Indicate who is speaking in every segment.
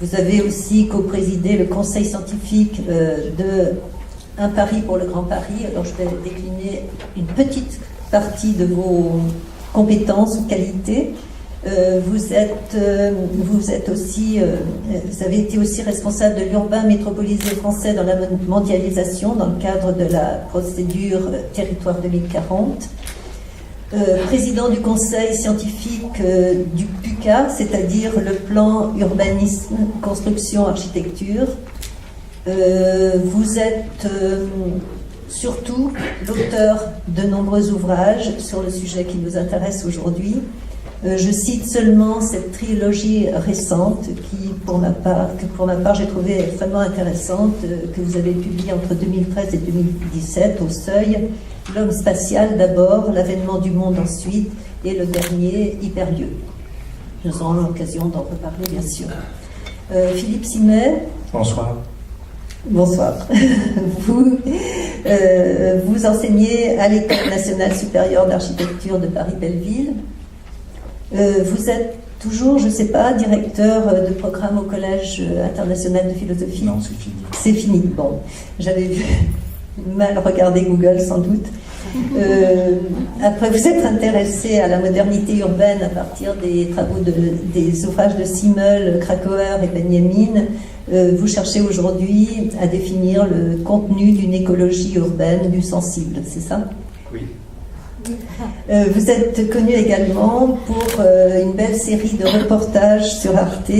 Speaker 1: Vous avez aussi co-présidé le conseil scientifique de Un Paris pour le Grand Paris. Alors je vais décliner une petite partie de vos compétences ou qualités. Vous avez été aussi responsable de l'urbain métropolisé français dans la mondialisation dans le cadre de la procédure Territoire 2040. Président du conseil scientifique du PUCA, c'est-à-dire le plan urbanisme, construction, architecture. Vous êtes surtout l'auteur de nombreux ouvrages sur le sujet qui nous intéresse aujourd'hui. Je cite seulement cette trilogie récente qui, pour ma part, j'ai trouvé extrêmement intéressante, que vous avez publiée entre 2013 et 2017 au Seuil. L'homme spatial d'abord, l'avènement du monde ensuite, et le dernier, Hyperlieu. Nous aurons l'occasion d'en reparler, bien sûr. Philippe Simet.
Speaker 2: Bonsoir.
Speaker 1: Bonsoir. Vous enseignez à l'École nationale supérieure d'architecture de Paris-Belleville. Vous êtes toujours, je ne sais pas, directeur de programme au Collège international de philosophie.
Speaker 2: Non, c'est fini.
Speaker 1: C'est fini, bon. J'avais mal regardé Google, sans doute. Après, vous êtes intéressé à la modernité urbaine à partir des travaux des ouvrages de Simmel, Krakauer et Benjamin. Vous cherchez aujourd'hui à définir le contenu d'une écologie urbaine du sensible, c'est ça?
Speaker 2: Oui.
Speaker 1: Vous êtes connu également pour une belle série de reportages sur Arte,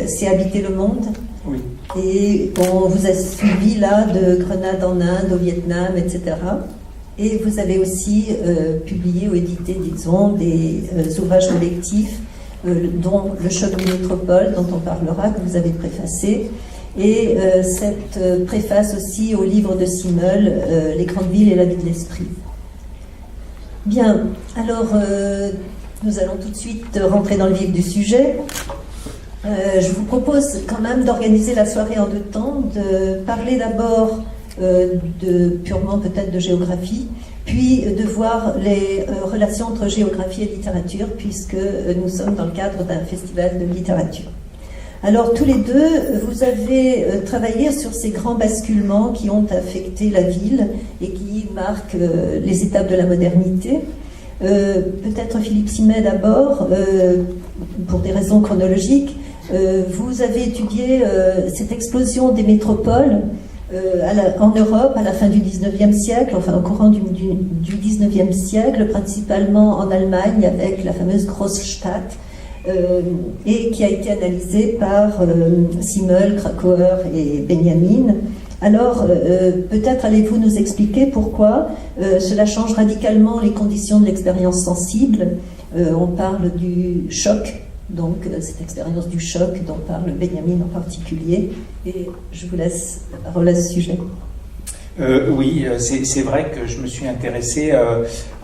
Speaker 1: C'est Habiter le monde.
Speaker 2: Oui.
Speaker 1: Et on vous a suivi là de Grenade en Inde, au Vietnam, etc. Et vous avez aussi publié ou édité, disons, des ouvrages collectifs, dont Le choc des métropoles, dont on parlera, que vous avez préfacé, et cette préface aussi au livre de Simmel, Les grandes villes et la vie de l'esprit. Bien, alors nous allons tout de suite rentrer dans le vif du sujet. Je vous propose quand même d'organiser la soirée en deux temps, de parler d'abord purement peut-être de géographie, puis de voir les relations entre géographie et littérature, puisque nous sommes dans le cadre d'un festival de littérature. Alors tous les deux, vous avez travaillé sur ces grands basculements qui ont affecté la ville et qui marquent les étapes de la modernité. Peut-être Philippe Simet d'abord, pour des raisons chronologiques. Vous avez étudié cette explosion des métropoles en Europe à la fin du 19e siècle, enfin au courant du 19e siècle, principalement en Allemagne avec la fameuse Großstadt, et qui a été analysée par Simmel, Krakauer et Benjamin. Alors, peut-être allez-vous nous expliquer pourquoi cela change radicalement les conditions de l'expérience sensible. On parle du choc, donc cette expérience du choc dont parle Benjamin en particulier, et je vous laisse la parole à ce sujet.
Speaker 2: Oui, c'est vrai que je me suis intéressé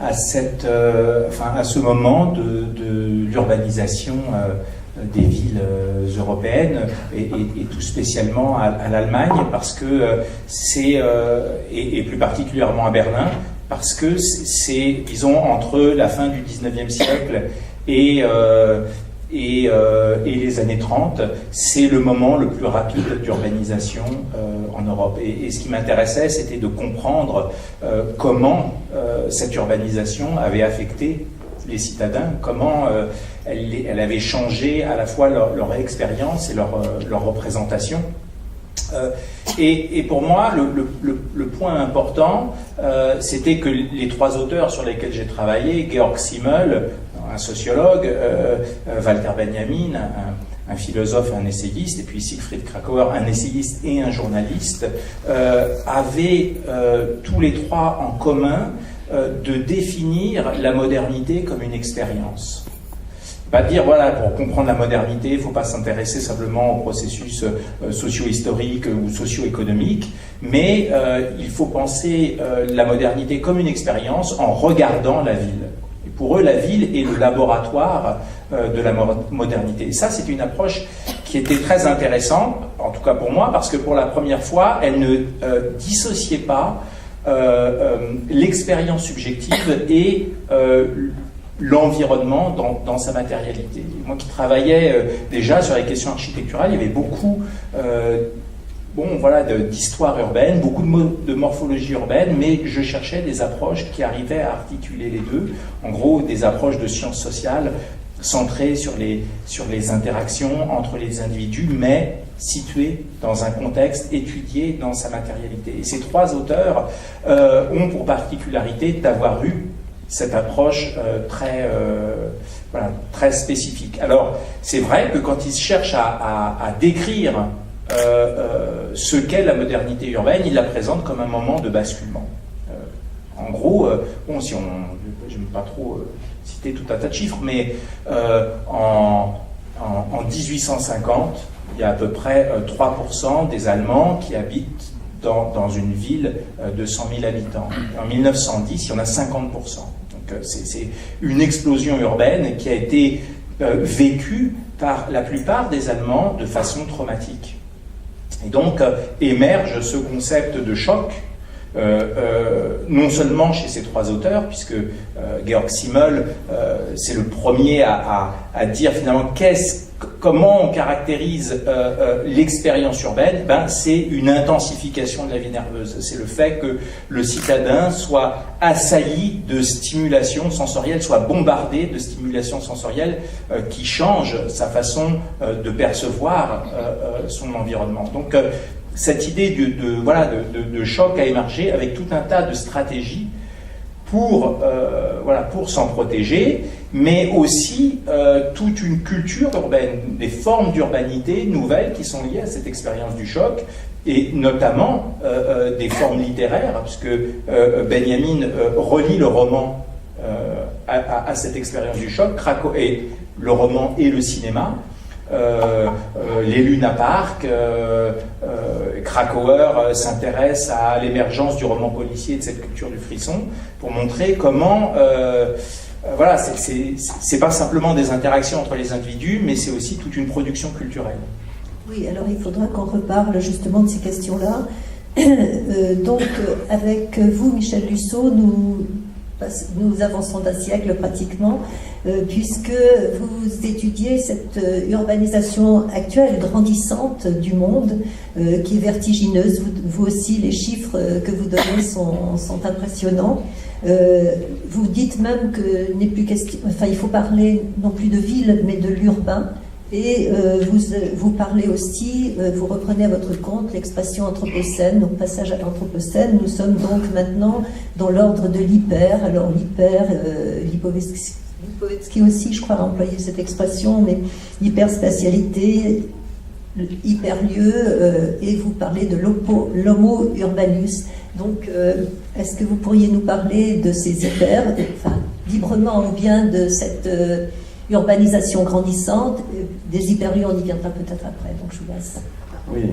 Speaker 2: à ce moment de l'urbanisation des villes européennes et tout spécialement à l'Allemagne, parce que et plus particulièrement à Berlin, parce que c'est, disons, entre la fin du 19e siècle et les années 30, c'est le moment le plus rapide d'urbanisation en Europe. Et ce qui m'intéressait, c'était de comprendre comment cette urbanisation avait affecté les citadins, comment elle avait changé à la fois leur expérience et leur représentation. Et pour moi, le point important, c'était que les trois auteurs sur lesquels j'ai travaillé, Georg Simmel, un sociologue, Walter Benjamin, un philosophe et un essayiste, et puis Siegfried Krakauer, un essayiste et un journaliste, avaient tous les trois en commun de définir la modernité comme une expérience. Pas dire, voilà, pour comprendre la modernité, il ne faut pas s'intéresser simplement au processus socio-historique ou socio-économique, mais il faut penser la modernité comme une expérience en regardant la ville. Et pour eux, la ville est le laboratoire de la modernité. Et ça, c'est une approche qui était très intéressante, en tout cas pour moi, parce que pour la première fois, elle ne dissociait pas l'expérience subjective et l'environnement dans sa matérialité. Moi qui travaillais déjà sur les questions architecturales, il y avait beaucoup d'histoire urbaine, beaucoup de morphologie urbaine, mais je cherchais des approches qui arrivaient à articuler les deux. En gros, des approches de sciences sociales centrées sur les interactions entre les individus, mais situées dans un contexte étudié dans sa matérialité. Et ces trois auteurs ont pour particularité d'avoir eu cette approche très spécifique. Alors, c'est vrai que quand ils cherchent à décrire ce qu'est la modernité urbaine, ils la présentent comme un moment de basculement. En gros, je n'aime pas trop citer tout un tas de chiffres, mais en 1850, il y a à peu près 3% des Allemands qui habitent dans une ville de 100 000 habitants. En 1910, il y en a 50%. Donc c'est une explosion urbaine qui a été vécue par la plupart des Allemands de façon traumatique. Et donc émerge ce concept de choc, non seulement chez ces trois auteurs, puisque Georg Simmel, c'est le premier à dire finalement comment on caractérise l'expérience urbaine. C'est une intensification de la vie nerveuse. C'est le fait que le citadin soit assailli de stimulation sensorielle, soit bombardé de stimulation sensorielle qui change sa façon de percevoir son environnement. Donc cette idée de choc a émergé avec tout un tas de stratégies pour s'en protéger, mais aussi toute une culture urbaine, des formes d'urbanité nouvelles qui sont liées à cette expérience du choc, et notamment des formes littéraires, puisque Benjamin relie le roman à cette expérience du choc, et le roman et le cinéma. Les Luna Park, Krakauer s'intéresse à l'émergence du roman policier et de cette culture du frisson pour montrer comment c'est pas simplement des interactions entre les individus, mais c'est aussi toute une production culturelle.
Speaker 1: Oui, alors il faudra qu'on reparle justement de ces questions-là. Donc avec vous, Michel Lusseau, nous avançons d'un siècle pratiquement, puisque vous étudiez cette urbanisation actuelle, grandissante du monde, qui est vertigineuse. Vous aussi, les chiffres que vous donnez sont impressionnants. Vous dites même que n'est plus question, il faut parler non plus de ville, mais de l'urbain. Et vous parlez aussi, vous reprenez à votre compte l'expression anthropocène, donc passage à l'anthropocène. Nous sommes donc maintenant dans l'ordre de l'hyper. Alors l'hyper, Lipovetsky aussi, je crois, a employé cette expression, mais l'hyperspatialité, hyperlieu, et vous parlez de l'homo urbanus. Donc, est-ce que vous pourriez nous parler de ces hyper, librement, ou bien de cette urbanisation grandissante, des hyperlieux, on y viendra peut-être après, donc je vous laisse.
Speaker 3: Oui,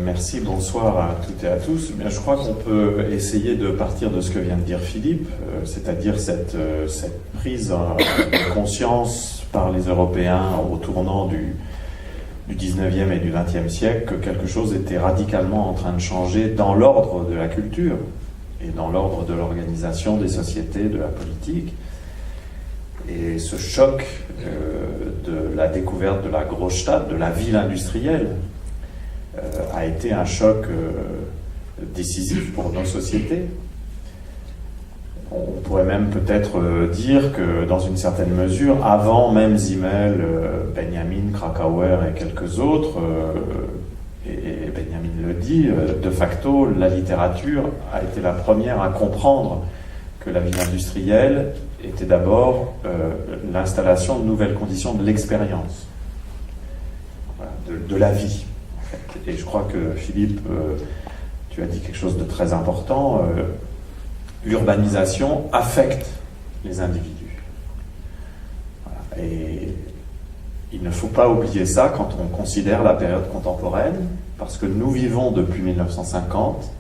Speaker 3: merci, bonsoir à toutes et à tous. Bien, je crois qu'on peut essayer de partir de ce que vient de dire Philippe, c'est-à-dire cette prise de conscience par les Européens au tournant du 19e et du 20e siècle que quelque chose était radicalement en train de changer dans l'ordre de la culture et dans l'ordre de l'organisation des sociétés, de la politique. Et ce choc de la découverte de la Großstadt, de la ville industrielle, a été un choc décisif pour nos sociétés. On pourrait même peut-être dire que, dans une certaine mesure, avant même Simmel, Benjamin, Krakauer et quelques autres, et Benjamin le dit, de facto, la littérature a été la première à comprendre que la ville industrielle était d'abord l'installation de nouvelles conditions de l'expérience, de la vie. En fait. Et je crois que Philippe, tu as dit quelque chose de très important, l'urbanisation affecte les individus. Voilà. Et il ne faut pas oublier ça quand on considère la période contemporaine, parce que nous vivons depuis 1950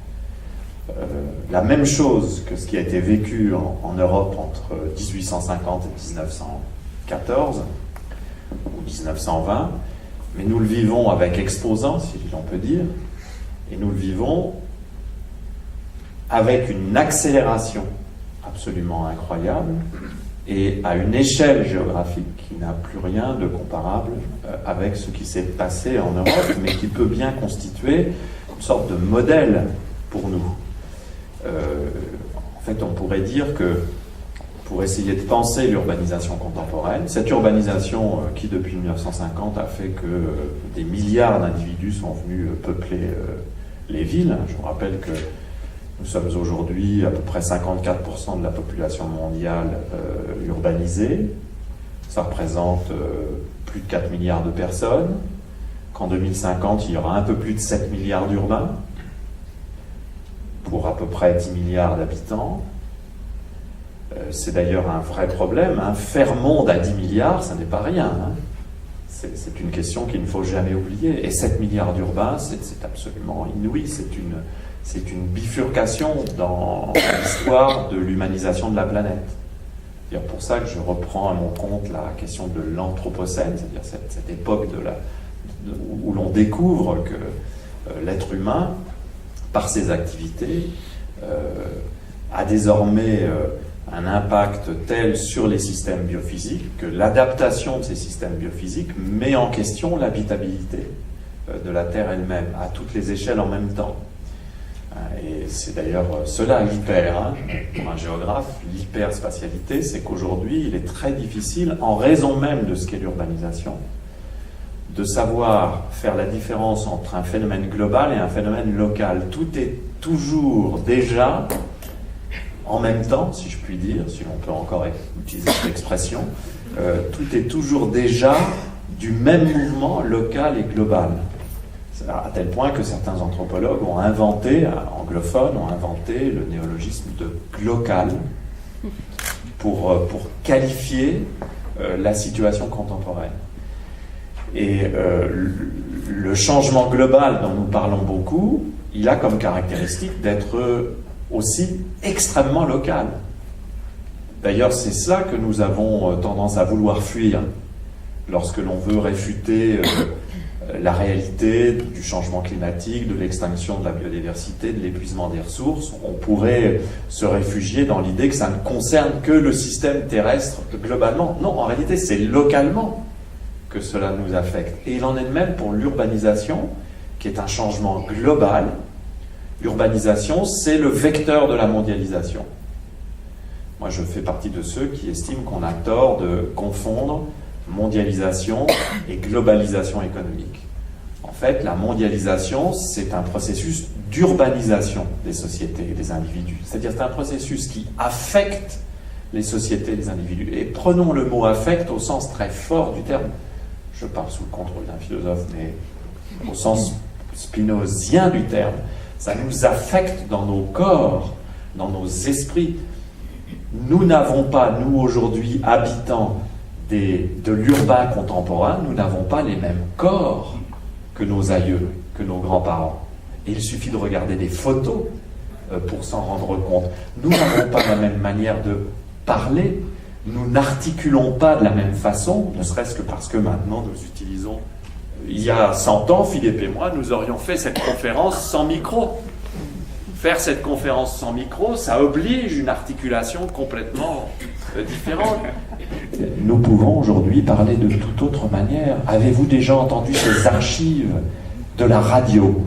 Speaker 3: la même chose que ce qui a été vécu en Europe entre 1850 et 1914 ou 1920, mais nous le vivons avec exposants, si l'on peut dire, et nous le vivons avec une accélération absolument incroyable et à une échelle géographique qui n'a plus rien de comparable avec ce qui s'est passé en Europe, mais qui peut bien constituer une sorte de modèle pour nous. En fait, on pourrait dire que pour essayer de penser l'urbanisation contemporaine, cette urbanisation qui depuis 1950 a fait que des milliards d'individus sont venus peupler les villes. Je vous rappelle que nous sommes aujourd'hui à peu près 54% de la population mondiale urbanisée. Ça représente plus de 4 milliards de personnes. Qu'en 2050, il y aura un peu plus de 7 milliards d'urbains pour à peu près 10 milliards d'habitants. C'est d'ailleurs un vrai problème. Faire monde à 10 milliards, ça n'est pas rien. C'est une question qu'il ne faut jamais oublier. Et 7 milliards d'urbains, c'est absolument inouï. C'est une bifurcation dans l'histoire de l'humanisation de la planète. C'est pour ça que je reprends à mon compte la question de l'anthropocène, c'est-à-dire cette époque où l'on découvre que l'être humain, par ses activités, a désormais un impact tel sur les systèmes biophysiques que l'adaptation de ces systèmes biophysiques met en question l'habitabilité de la Terre elle-même, à toutes les échelles en même temps. Et c'est d'ailleurs cela l'hyper, pour un géographe, l'hyperspatialité, c'est qu'aujourd'hui il est très difficile, en raison même de ce qu'est l'urbanisation, de savoir faire la différence entre un phénomène global et un phénomène local. Tout est toujours déjà en même temps, si je puis dire, si l'on peut encore utiliser cette expression, tout est toujours déjà du même mouvement local et global. À tel point que certains anthropologues ont inventé, anglophones, ont inventé le néologisme de glocal pour qualifier la situation contemporaine. Et le changement global dont nous parlons beaucoup, il a comme caractéristique d'être aussi extrêmement local. D'ailleurs, c'est cela que nous avons tendance à vouloir fuir lorsque l'on veut réfuter la réalité du changement climatique, de l'extinction de la biodiversité, de l'épuisement des ressources. On pourrait se réfugier dans l'idée que ça ne concerne que le système terrestre globalement. Non, en réalité, c'est localement que cela nous affecte. Et il en est de même pour l'urbanisation, qui est un changement global. L'urbanisation, c'est le vecteur de la mondialisation. Moi, je fais partie de ceux qui estiment qu'on a tort de confondre mondialisation et globalisation économique. En fait, la mondialisation, c'est un processus d'urbanisation des sociétés et des individus. C'est-à-dire c'est un processus qui affecte les sociétés et les individus. Et prenons le mot affect au sens très fort du terme. Je parle sous le contrôle d'un philosophe, mais au sens spinozien du terme. Ça nous affecte dans nos corps, dans nos esprits. Nous n'avons pas, nous aujourd'hui, habitants de l'urbain contemporain, nous n'avons pas les mêmes corps que nos aïeux, que nos grands-parents. Et il suffit de regarder des photos pour s'en rendre compte. Nous n'avons pas la même manière de parler, nous n'articulons pas de la même façon, ne serait-ce que parce que maintenant nous utilisons... Il y a 100 ans, Philippe et moi, nous aurions fait cette conférence sans micro. Faire cette conférence sans micro, ça oblige une articulation complètement différente. Nous pouvons aujourd'hui parler de toute autre manière. Avez-vous déjà entendu ces archives de la radio ?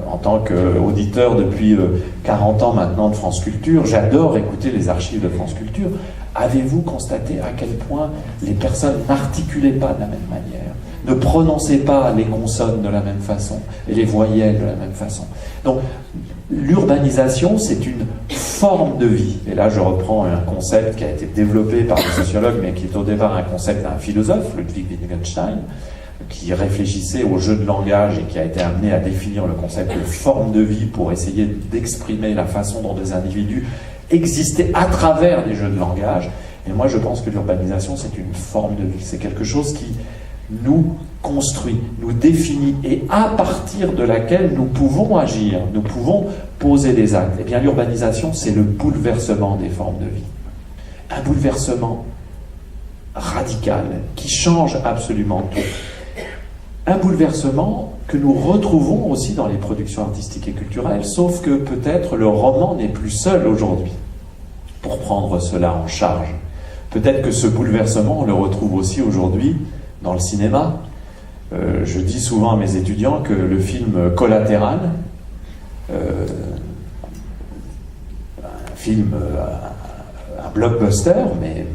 Speaker 3: En tant qu'auditeur depuis 40 ans maintenant de France Culture, j'adore écouter les archives de France Culture. Avez-vous constaté à quel point les personnes n'articulaient pas de la même manière, ne prononçaient pas les consonnes de la même façon et les voyelles de la même façon? Donc, l'urbanisation, c'est une forme de vie. Et là, je reprends un concept qui a été développé par des sociologues, mais qui est au départ un concept d'un philosophe, Ludwig Wittgenstein, qui réfléchissait au jeu de langage et qui a été amené à définir le concept de forme de vie pour essayer d'exprimer la façon dont des individus existaient à travers des jeux de langage. Et moi, je pense que l'urbanisation, c'est une forme de vie. C'est quelque chose qui nous construit, nous définit et à partir de laquelle nous pouvons agir, nous pouvons poser des actes. Eh bien, l'urbanisation, c'est le bouleversement des formes de vie. Un bouleversement radical qui change absolument tout. Un bouleversement que nous retrouvons aussi dans les productions artistiques et culturelles, sauf que peut-être le roman n'est plus seul aujourd'hui pour prendre cela en charge. Peut-être que ce bouleversement, on le retrouve aussi aujourd'hui dans le cinéma. Je dis souvent à mes étudiants que le film Collatéral, un film, un blockbuster, mais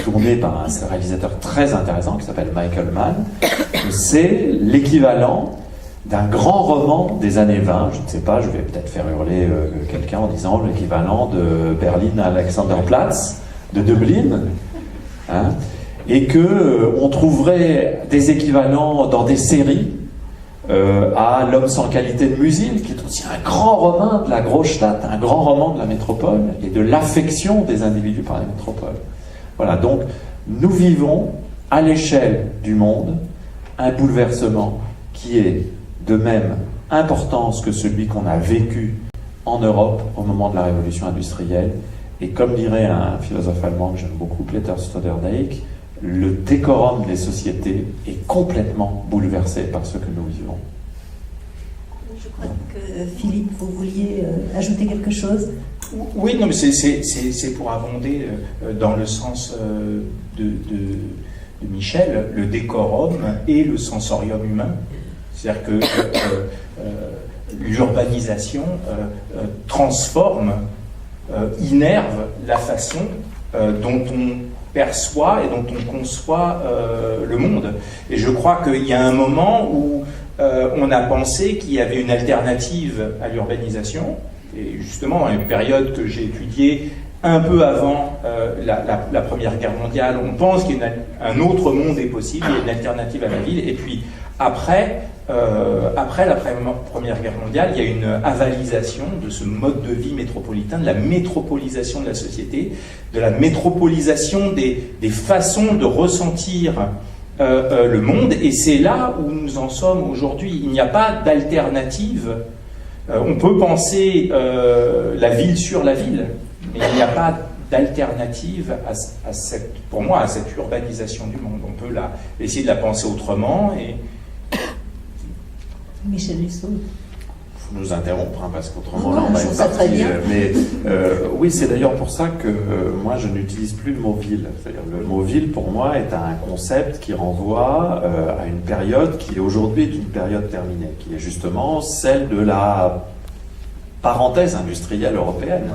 Speaker 3: tourné par un réalisateur très intéressant qui s'appelle Michael Mann, c'est l'équivalent d'un grand roman des années 20, je ne sais pas, je vais peut-être faire hurler quelqu'un en disant l'équivalent de Berlin Alexanderplatz, de Dublin, hein, et que on trouverait des équivalents dans des séries à L'homme sans qualité de Musil, qui est aussi un grand roman de la Großstadt, un grand roman de la métropole et de l'affection des individus par la métropole. Voilà, donc nous vivons à l'échelle du monde un bouleversement qui est de même importance que celui qu'on a vécu en Europe au moment de la révolution industrielle. Et comme dirait un philosophe allemand que j'aime beaucoup, Peter Sloterdijk, le décorum des sociétés est complètement bouleversé par ce que nous vivons.
Speaker 1: Je crois que Philippe, vous vouliez ajouter quelque chose?
Speaker 2: Oui, non, mais c'est pour abonder dans le sens de Michel, le décorum et le sensorium humain. C'est-à-dire que l'urbanisation transforme, innerve la façon dont on perçoit et dont on conçoit le monde. Et je crois qu'il y a un moment où on a pensé qu'il y avait une alternative à l'urbanisation. Et justement, dans une période que j'ai étudiée un peu avant la Première Guerre mondiale, on pense qu'il y a un autre monde est possible, il y a une alternative à la ville. Et puis après la Première Guerre mondiale, il y a une avalisation de ce mode de vie métropolitain, de la métropolisation de la société, de la métropolisation des façons de ressentir le monde. Et c'est là où nous en sommes aujourd'hui. Il n'y a pas d'alternative. On peut penser la ville sur la ville, mais il n'y a pas d'alternative pour moi, à cette urbanisation du monde. On peut essayer de la penser autrement. Et
Speaker 1: Michel Lussot.
Speaker 3: Il faut nous interrompre, hein, parce qu'autrement,
Speaker 1: là, on va être parti.
Speaker 3: Mais oui, c'est d'ailleurs pour ça que moi, je n'utilise plus le mot ville. C'est-à-dire, le mot ville, pour moi, est un concept qui renvoie à une période qui, aujourd'hui, est une période terminée, qui est justement celle de la parenthèse industrielle européenne.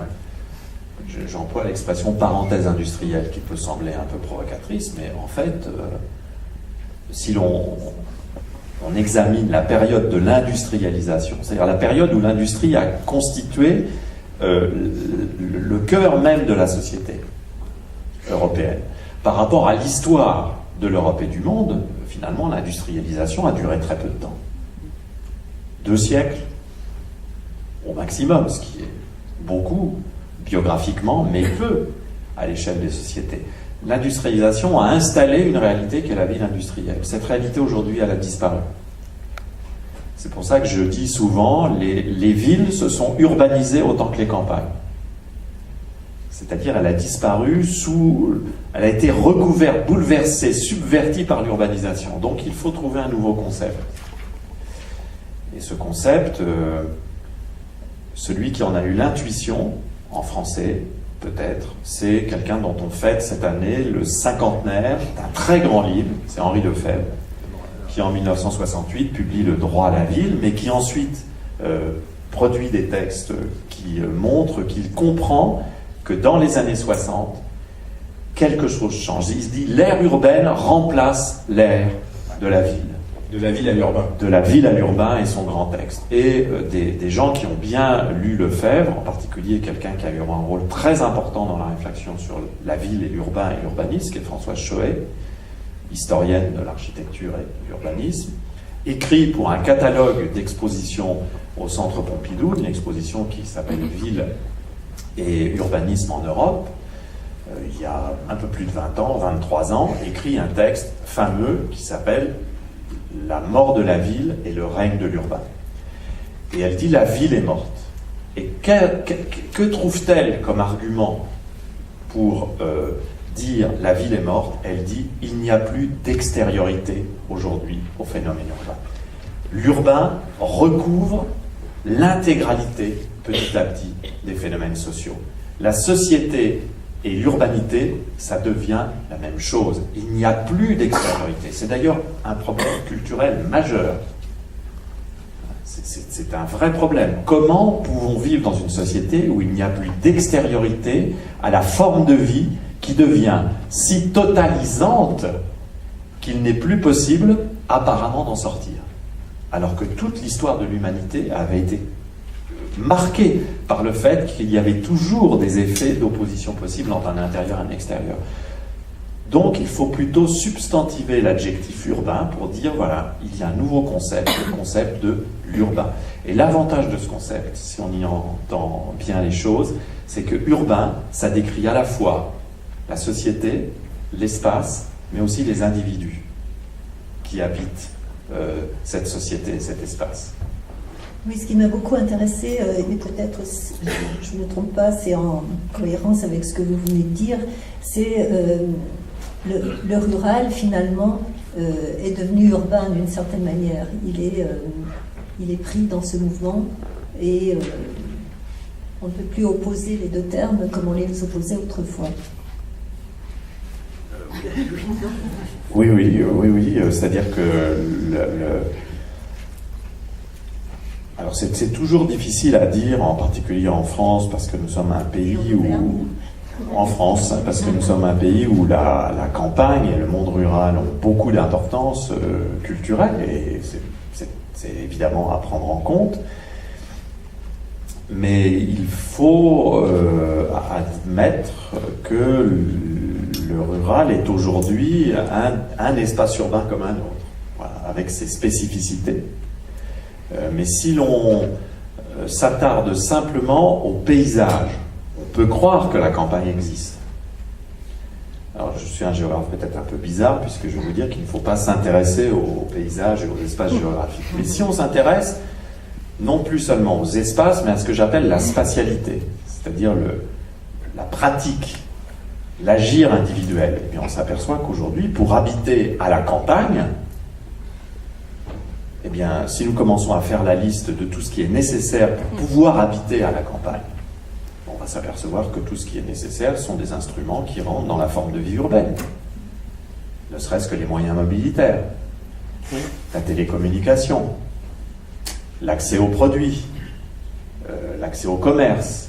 Speaker 3: J'emploie l'expression parenthèse industrielle, qui peut sembler un peu provocatrice, mais en fait, si l'on examine la période de l'industrialisation, c'est-à-dire la période où l'industrie a constitué le cœur même de la société européenne. Par rapport à l'histoire de l'Europe et du monde, finalement, l'industrialisation a duré très peu de temps. 2 siècles, au maximum, ce qui est beaucoup, biographiquement, mais peu à l'échelle des sociétés. L'industrialisation a installé une réalité qui est la ville industrielle. Cette réalité, aujourd'hui, elle a disparu. C'est pour ça que je dis souvent, les villes se sont urbanisées autant que les campagnes. C'est-à-dire, elle a disparu elle a été recouverte, bouleversée, subvertie par l'urbanisation. Donc, il faut trouver un nouveau concept. Et ce concept, celui qui en a eu l'intuition, en français, peut-être, c'est quelqu'un dont on fête cette année le cinquantenaire d'un très grand livre, c'est Henri Lefebvre, qui en 1968 publie Le droit à la ville, mais qui ensuite produit des textes qui montrent qu'il comprend que dans les années 60, quelque chose change. Il se dit l'ère urbaine remplace l'ère de la ville.
Speaker 2: De la ville à l'urbain.
Speaker 3: De la ville à l'urbain et son grand texte. Et des gens qui ont bien lu Lefebvre, en particulier quelqu'un qui a eu un rôle très important dans la réflexion sur la ville et l'urbain et l'urbanisme, qui est Françoise Choët, historienne de l'architecture et de l'urbanisme, écrit pour un catalogue d'expositions au Centre Pompidou, une exposition qui s'appelle Ville et urbanisme en Europe, il y a un peu plus de 20 ans, 23 ans, écrit un texte fameux qui s'appelle « La mort de la ville et le règne de l'urbain ». Et elle dit « La ville est morte ». Et que trouve-t-elle comme argument pour dire « La ville est morte » Elle dit « Il n'y a plus d'extériorité aujourd'hui au phénomène urbain ». L'urbain recouvre l'intégralité, petit à petit, des phénomènes sociaux. La société Et l'urbanité, ça devient la même chose. Il n'y a plus d'extériorité. C'est d'ailleurs un problème culturel majeur. C'est un vrai problème. Comment pouvons-nous vivre dans une société où il n'y a plus d'extériorité à la forme de vie qui devient si totalisante qu'il n'est plus possible apparemment d'en sortir? Alors que toute l'histoire de l'humanité avait été marquée par le fait qu'il y avait toujours des effets d'opposition possibles entre un intérieur et un extérieur. Donc il faut plutôt substantiver l'adjectif urbain pour dire, voilà, il y a un nouveau concept, le concept de l'urbain. Et l'avantage de ce concept, si on y entend bien les choses, c'est que urbain, ça décrit à la fois la société, l'espace, mais aussi les individus qui habitent cette société, cet espace.
Speaker 1: Oui, ce qui m'a beaucoup intéressé, et peut-être, je ne me trompe pas, c'est en cohérence avec ce que vous venez de dire, c'est le rural, finalement, est devenu urbain d'une certaine manière. Il est pris dans ce mouvement et on ne peut plus opposer les deux termes comme on les opposait autrefois.
Speaker 3: Oui, c'est-à-dire que alors c'est toujours difficile à dire, en particulier en France, parce que nous sommes un pays où la campagne et le monde rural ont beaucoup d'importance culturelle, et c'est évidemment à prendre en compte. Mais il faut admettre que le rural est aujourd'hui un espace urbain comme un autre, voilà, avec ses spécificités. Mais si l'on s'attarde simplement au paysage, on peut croire que la campagne existe. Alors je suis un géographe peut-être un peu bizarre, puisque je veux dire qu'il ne faut pas s'intéresser aux paysages et aux espaces géographiques. Mais si on s'intéresse non plus seulement aux espaces, mais à ce que j'appelle la spatialité, c'est-à-dire la pratique, l'agir individuel, et bien on s'aperçoit qu'aujourd'hui, pour habiter à la campagne, eh bien, si nous commençons à faire la liste de tout ce qui est nécessaire pour pouvoir habiter à la campagne, on va s'apercevoir que tout ce qui est nécessaire sont des instruments qui rentrent dans la forme de vie urbaine. Ne serait-ce que les moyens mobilitaires, la télécommunication, l'accès aux produits, l'accès au commerce,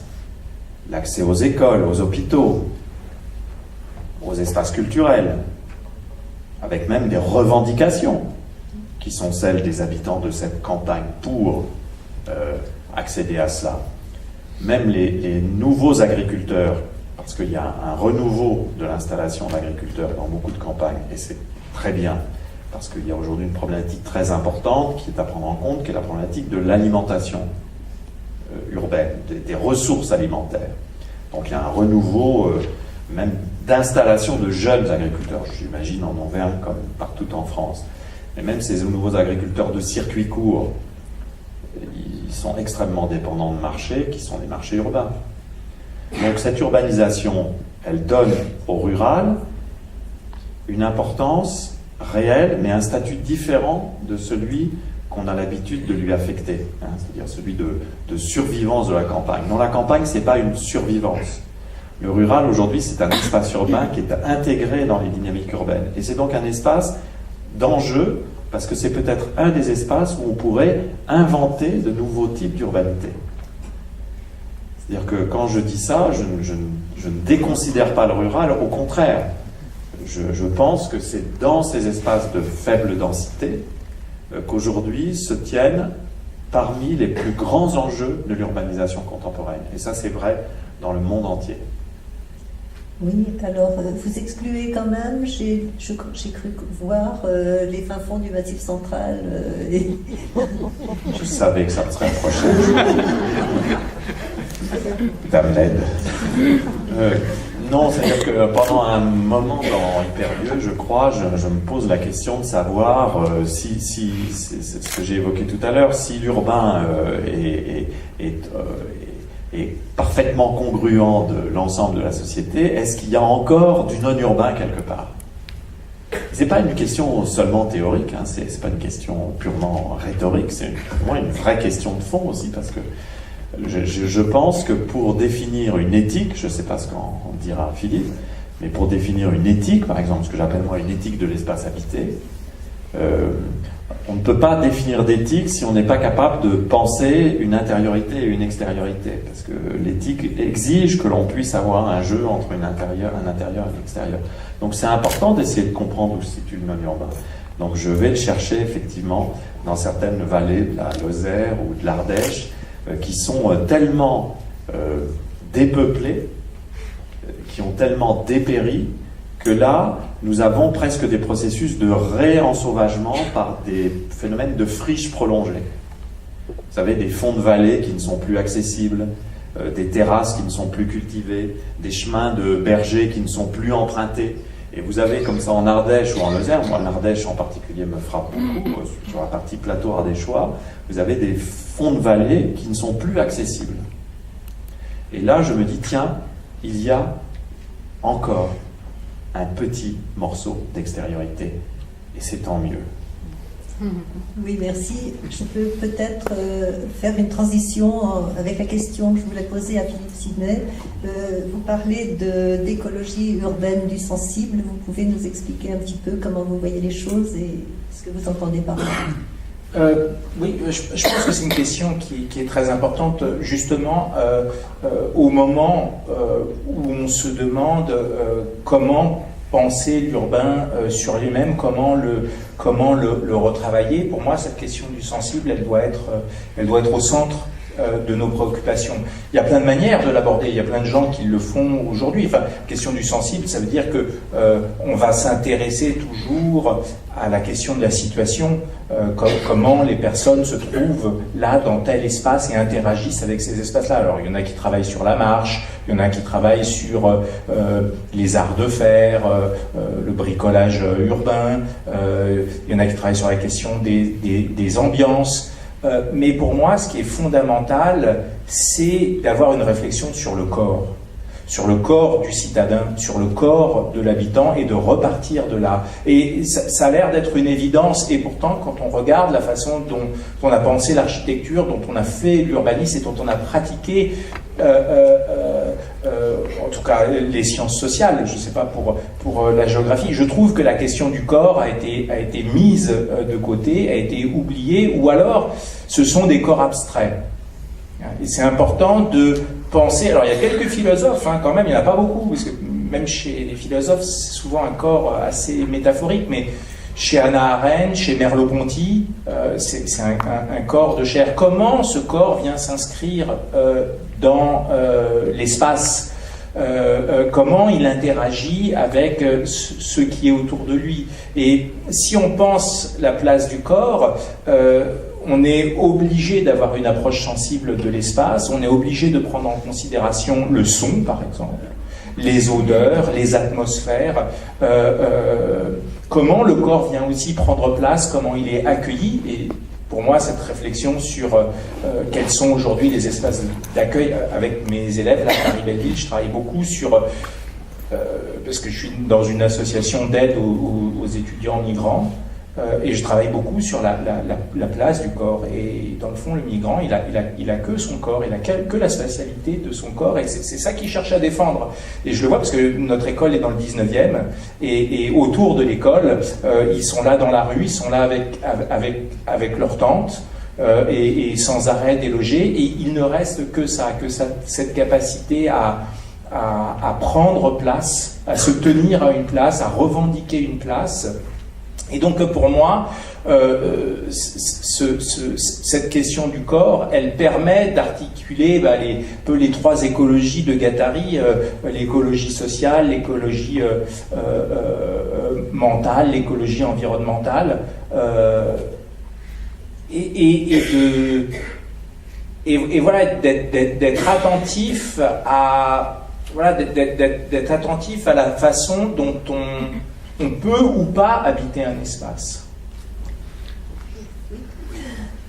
Speaker 3: l'accès aux écoles, aux hôpitaux, aux espaces culturels, avec même des revendications qui sont celles des habitants de cette campagne pour accéder à cela. Même les nouveaux agriculteurs, parce qu'il y a un renouveau de l'installation d'agriculteurs dans beaucoup de campagnes, et c'est très bien, parce qu'il y a aujourd'hui une problématique très importante qui est à prendre en compte, qui est la problématique de l'alimentation urbaine, des ressources alimentaires. Donc il y a un renouveau même d'installation de jeunes agriculteurs, j'imagine en Auvergne comme partout en France. Et même ces nouveaux agriculteurs de circuits courts, ils sont extrêmement dépendants de marchés qui sont les marchés urbains. Donc cette urbanisation, elle donne au rural une importance réelle, mais un statut différent de celui qu'on a l'habitude de lui affecter, c'est-à-dire celui de survivance de la campagne. Non, la campagne, ce n'est pas une survivance. Le rural, aujourd'hui, c'est un espace urbain qui est intégré dans les dynamiques urbaines. Et c'est donc un espace d'enjeu, parce que c'est peut-être un des espaces où on pourrait inventer de nouveaux types d'urbanité. C'est-à-dire que quand je dis ça, je ne déconsidère pas le rural, au contraire. Je pense que c'est dans ces espaces de faible densité qu'aujourd'hui se tiennent parmi les plus grands enjeux de l'urbanisation contemporaine. Et ça, c'est vrai dans le monde entier.
Speaker 1: Oui, alors vous excluez quand même, j'ai cru voir les fins fonds du Massif central.
Speaker 3: Je savais que ça me serait approché. Dame Led. Non, c'est-à-dire que pendant un moment dans Hyperlieu, je crois, je me pose la question de savoir si c'est ce que j'ai évoqué tout à l'heure, si l'urbain est parfaitement congruent de l'ensemble de la société, est-ce qu'il y a encore du non-urbain quelque part? C'est pas une question seulement théorique, c'est pas une question purement rhétorique, c'est pour moi une vraie question de fond aussi, parce que Je pense que pour définir une éthique, je ne sais pas ce qu'en dira Philippe, mais pour définir une éthique, par exemple, ce que j'appelle moi une éthique de l'espace habité, on ne peut pas définir d'éthique si on n'est pas capable de penser une intériorité et une extériorité, parce que l'éthique exige que l'on puisse avoir un jeu entre un intérieur et un extérieur. Donc c'est important d'essayer de comprendre où se situe le non urbain. Donc je vais le chercher effectivement dans certaines vallées de la Lozère ou de l'Ardèche qui sont tellement dépeuplées, qui ont tellement dépéri, que là, nous avons presque des processus de réensauvagement par des phénomènes de friches prolongées. Vous savez, des fonds de vallée qui ne sont plus accessibles, des terrasses qui ne sont plus cultivées, des chemins de bergers qui ne sont plus empruntés. Et vous avez comme ça en Ardèche ou en Lozère, moi l'Ardèche en particulier me frappe beaucoup, sur la partie plateau ardéchois, vous avez des fonds de vallée qui ne sont plus accessibles. Et là, je me dis, tiens, il y a encore un petit morceau d'extériorité, et c'est tant mieux.
Speaker 1: Oui, merci. Je peux peut-être faire une transition avec la question que je voulais poser à Philippe Sidney. Vous parlez d'écologie urbaine du sensible. Vous pouvez nous expliquer un petit peu comment vous voyez les choses et ce que vous entendez par là?
Speaker 2: Oui, je pense que c'est une question qui est très importante, justement, au moment où on se demande comment penser l'urbain sur lui-même, comment le retravailler. Pour moi, cette question du sensible, elle doit être au centre de nos préoccupations. Il y a plein de manières de l'aborder, il y a plein de gens qui le font aujourd'hui. Enfin, question du sensible, ça veut dire que on va s'intéresser toujours à la question de la situation, comment les personnes se trouvent là dans tel espace et interagissent avec ces espaces-là. Alors il y en a qui travaillent sur la marche, il y en a qui travaillent sur les arts de faire, le bricolage urbain, il y en a qui travaillent sur la question des ambiances. Mais pour moi, ce qui est fondamental, c'est d'avoir une réflexion sur le corps du citadin, sur le corps de l'habitant, et de repartir de là. Et ça a l'air d'être une évidence, et pourtant, quand on regarde la façon dont on a pensé l'architecture, dont on a fait l'urbanisme et dont on a pratiqué, en tout cas les sciences sociales, je ne sais pas pour la géographie, je trouve que la question du corps a été mise de côté, a été oubliée, ou alors ce sont des corps abstraits. Et c'est important de penser, alors il y a quelques philosophes, quand même, il n'y en a pas beaucoup, parce que même chez les philosophes, c'est souvent un corps assez métaphorique, mais chez Hannah Arendt, chez Merleau-Ponty, c'est un corps de chair. Comment ce corps vient s'inscrire dans l'espace, comment il interagit avec ce qui est autour de lui. Et si on pense la place du corps, on est obligé d'avoir une approche sensible de l'espace, on est obligé de prendre en considération le son, par exemple, les odeurs, les atmosphères, comment le corps vient aussi prendre place, comment il est accueilli. Et pour moi, cette réflexion sur quels sont aujourd'hui les espaces d'accueil, avec mes élèves à Paris-Belleville, je travaille beaucoup sur, parce que je suis dans une association d'aide aux étudiants migrants, et je travaille beaucoup sur la place du corps. Et dans le fond, le migrant, il a que son corps, il a que la spatialité de son corps, et c'est ça qu'il cherche à défendre. Et je le vois parce que notre école est dans le 19e, et autour de l'école, ils sont là dans la rue, ils sont là avec leur tente, et sans arrêt délogés, et il ne reste que cette capacité à prendre place, à se tenir à une place, à revendiquer une place. Et donc pour moi, cette question du corps, elle permet d'articuler les trois écologies de Guattari, l'écologie sociale, l'écologie mentale, l'écologie environnementale, et voilà, d'être attentif d'être attentif à la façon dont on peut ou pas habiter un espace.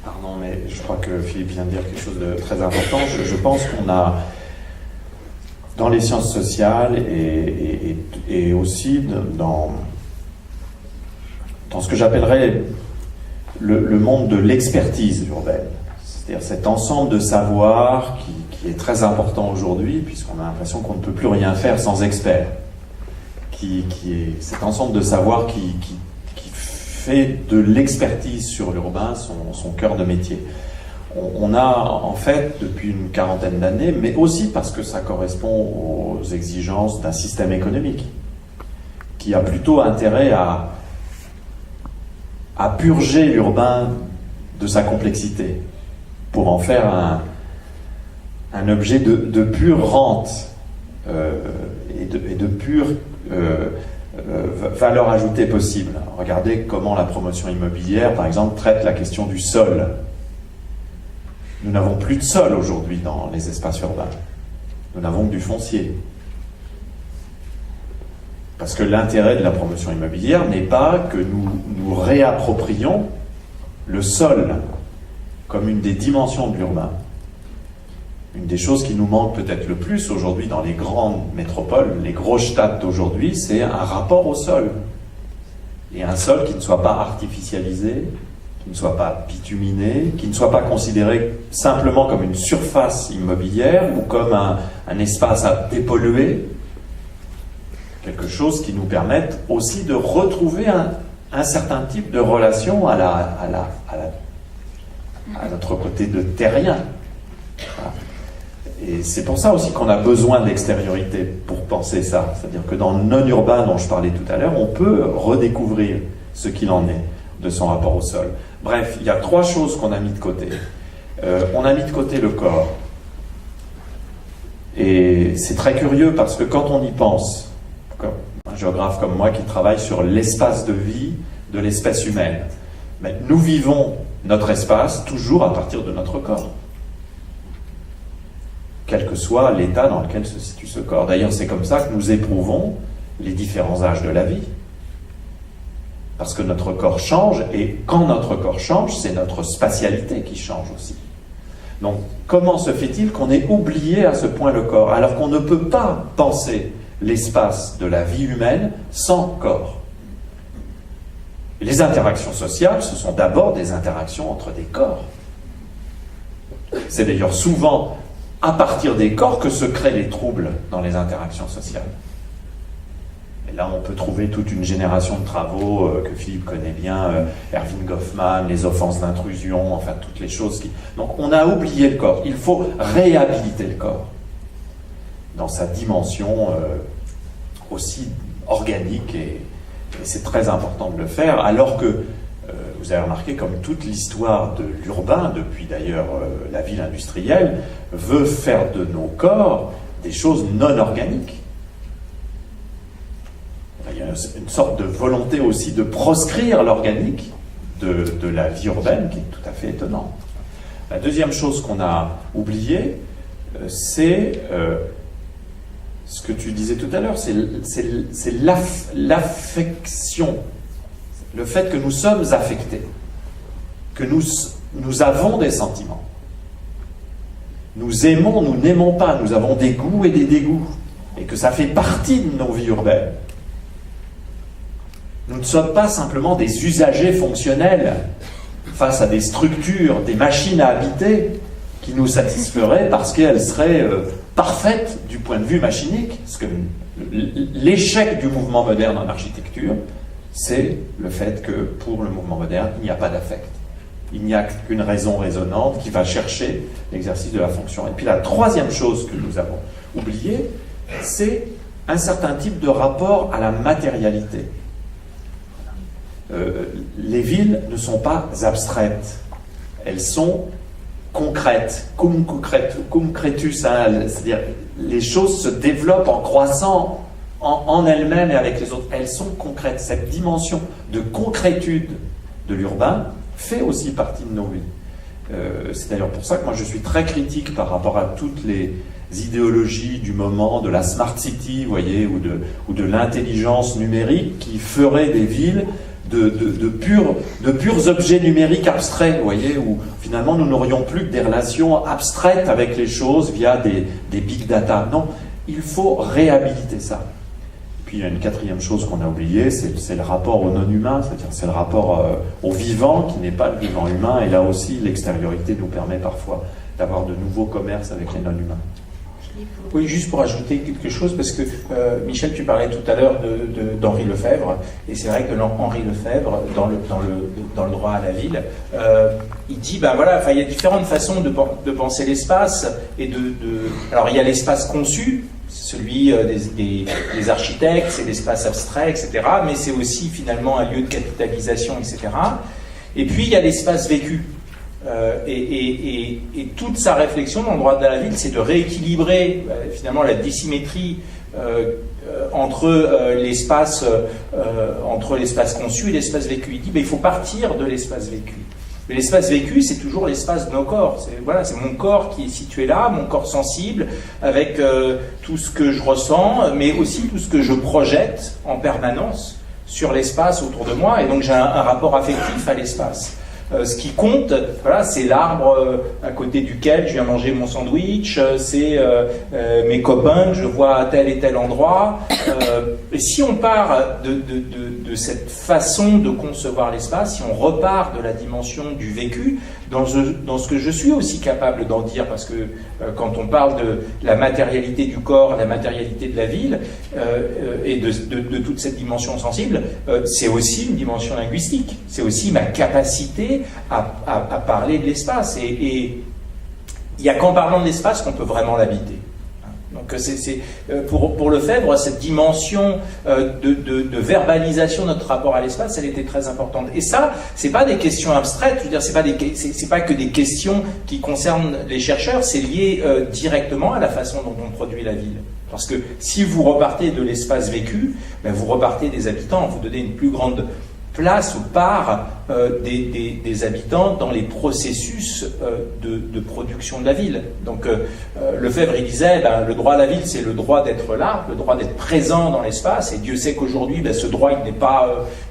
Speaker 3: Pardon, mais je crois que Philippe vient de dire quelque chose de très important. Je pense qu'on a, dans les sciences sociales et aussi dans ce que j'appellerais le monde de l'expertise urbaine, C'est-à-dire cet ensemble de savoir qui est très important aujourd'hui, puisqu'on a l'impression qu'on ne peut plus rien faire sans experts. Qui est cet ensemble de savoir qui fait de l'expertise sur l'urbain son cœur de métier. On a en fait, depuis une quarantaine d'années, mais aussi parce que ça correspond aux exigences d'un système économique, qui a plutôt intérêt à purger l'urbain de sa complexité, pour en faire un objet de pure rente et de pure valeur ajoutée possible. Regardez comment la promotion immobilière, par exemple, traite la question du sol. Nous n'avons plus de sol aujourd'hui dans les espaces urbains. Nous n'avons que du foncier. Parce que l'intérêt de la promotion immobilière n'est pas que nous réapproprions le sol comme une des dimensions de l'urbain. Une des choses qui nous manque peut-être le plus aujourd'hui dans les grandes métropoles, les grosses stades d'aujourd'hui, c'est un rapport au sol. Et un sol qui ne soit pas artificialisé, qui ne soit pas bituminé, qui ne soit pas considéré simplement comme une surface immobilière ou comme un espace à dépolluer. Quelque chose qui nous permette aussi de retrouver un certain type de relation à notre côté de terrien. Voilà. Et c'est pour ça aussi qu'on a besoin d'extériorité pour penser ça. C'est-à-dire que dans le non-urbain dont je parlais tout à l'heure, on peut redécouvrir ce qu'il en est de son rapport au sol. Bref, il y a 3 choses qu'on a mis de côté. On a mis de côté le corps. Et c'est très curieux parce que quand on y pense, comme un géographe comme moi qui travaille sur l'espace de vie de l'espèce humaine, mais nous vivons notre espace toujours à partir de notre corps. Quel que soit l'état dans lequel se situe ce corps. D'ailleurs, c'est comme ça que nous éprouvons les différents âges de la vie. Parce que notre corps change, et quand notre corps change, c'est notre spatialité qui change aussi. Donc, comment se fait-il qu'on ait oublié à ce point le corps, alors qu'on ne peut pas penser l'espace de la vie humaine sans corps? Les interactions sociales, ce sont d'abord des interactions entre des corps. C'est d'ailleurs souvent à partir des corps que se créent les troubles dans les interactions sociales. Et là, on peut trouver toute une génération de travaux que Philippe connaît bien, Erving Goffman, les offenses d'intrusion, enfin toutes les choses qui... Donc on a oublié le corps. Il faut réhabiliter le corps dans sa dimension aussi organique, et c'est très important de le faire, alors que vous avez remarqué, comme toute l'histoire de l'urbain, depuis d'ailleurs la ville industrielle, veut faire de nos corps des choses non organiques. Il y a une sorte de volonté aussi de proscrire l'organique de la vie urbaine qui est tout à fait étonnante. La deuxième chose qu'on a oubliée, c'est ce que tu disais tout à l'heure, c'est l'affection. Le fait que nous sommes affectés, que nous avons des sentiments. Nous aimons, nous n'aimons pas, nous avons des goûts et des dégoûts, et que ça fait partie de nos vies urbaines. Nous ne sommes pas simplement des usagers fonctionnels face à des structures, des machines à habiter qui nous satisferaient parce qu'elles seraient parfaites du point de vue machinique. Parce que l'échec du mouvement moderne en architecture, c'est le fait que pour le mouvement moderne, il n'y a pas d'affect. Il n'y a qu'une raison raisonnante qui va chercher l'exercice de la fonction. Et puis la troisième chose que nous avons oubliée, c'est un certain type de rapport à la matérialité. Les villes ne sont pas abstraites, elles sont concrètes, cum concretus, hein, c'est-à-dire les choses se développent en croissant en elles-mêmes et avec les autres. Elles sont concrètes. Cette dimension de concrétude de l'urbain fait aussi partie de nos vies. C'est d'ailleurs pour ça que moi je suis très critique par rapport à toutes les idéologies du moment, de la smart city, vous voyez, ou de l'intelligence numérique qui ferait des villes de purs objets numériques abstraits, vous voyez, où finalement nous n'aurions plus que des relations abstraites avec les choses via des big data. Non, il faut réhabiliter ça. Puis il y a une quatrième chose qu'on a oubliée, c'est le rapport au non-humain, c'est-à-dire c'est le rapport au vivant qui n'est pas le vivant humain, et là aussi l'extériorité nous permet parfois d'avoir de nouveaux commerces avec les non-humains.
Speaker 2: Oui, juste pour ajouter quelque chose, parce que Michel, tu parlais tout à l'heure d'Henri Lefebvre, et c'est vrai que Henri Lefebvre, dans le droit à la ville, il dit, ben voilà, il y a différentes façons de penser l'espace, et alors il y a l'espace conçu, celui des architectes, c'est l'espace abstrait, etc., mais c'est aussi finalement un lieu de capitalisation, etc. Et puis il y a l'espace vécu. Et toute sa réflexion dans le droit de la ville, c'est de rééquilibrer finalement la dissymétrie entre l'espace conçu et l'espace vécu. Il dit il faut partir de l'espace vécu. Mais l'espace vécu, c'est toujours l'espace de nos corps. C'est mon corps qui est situé là, mon corps sensible, avec tout ce que je ressens, mais aussi tout ce que je projette en permanence sur l'espace autour de moi. Et donc j'ai un rapport affectif à l'espace. Ce qui compte, c'est l'arbre à côté duquel je viens manger mon sandwich, c'est mes copains que je vois à tel et tel endroit. Et si on part de cette façon de concevoir l'espace, si on repart de la dimension du vécu, dans ce que je suis aussi capable d'en dire, parce que quand on parle de la matérialité du corps, la matérialité de la ville, et de toute cette dimension sensible, c'est aussi une dimension linguistique, c'est aussi ma capacité à parler de l'espace. Et il n'y a qu'en parlant de l'espace qu'on peut vraiment l'habiter. Donc pour Lefebvre, cette dimension de verbalisation de notre rapport à l'espace, elle était très importante. Et ça, c'est pas des questions abstraites, je veux dire, c'est pas que des questions qui concernent les chercheurs, c'est lié directement à la façon dont on produit la ville. Parce que si vous repartez de l'espace vécu, vous repartez des habitants, vous donnez une plus grande place ou part des habitants dans les processus de production de la ville. Donc Lefebvre, il disait, le droit à la ville, c'est le droit d'être là, le droit d'être présent dans l'espace, et Dieu sait qu'aujourd'hui, ce droit,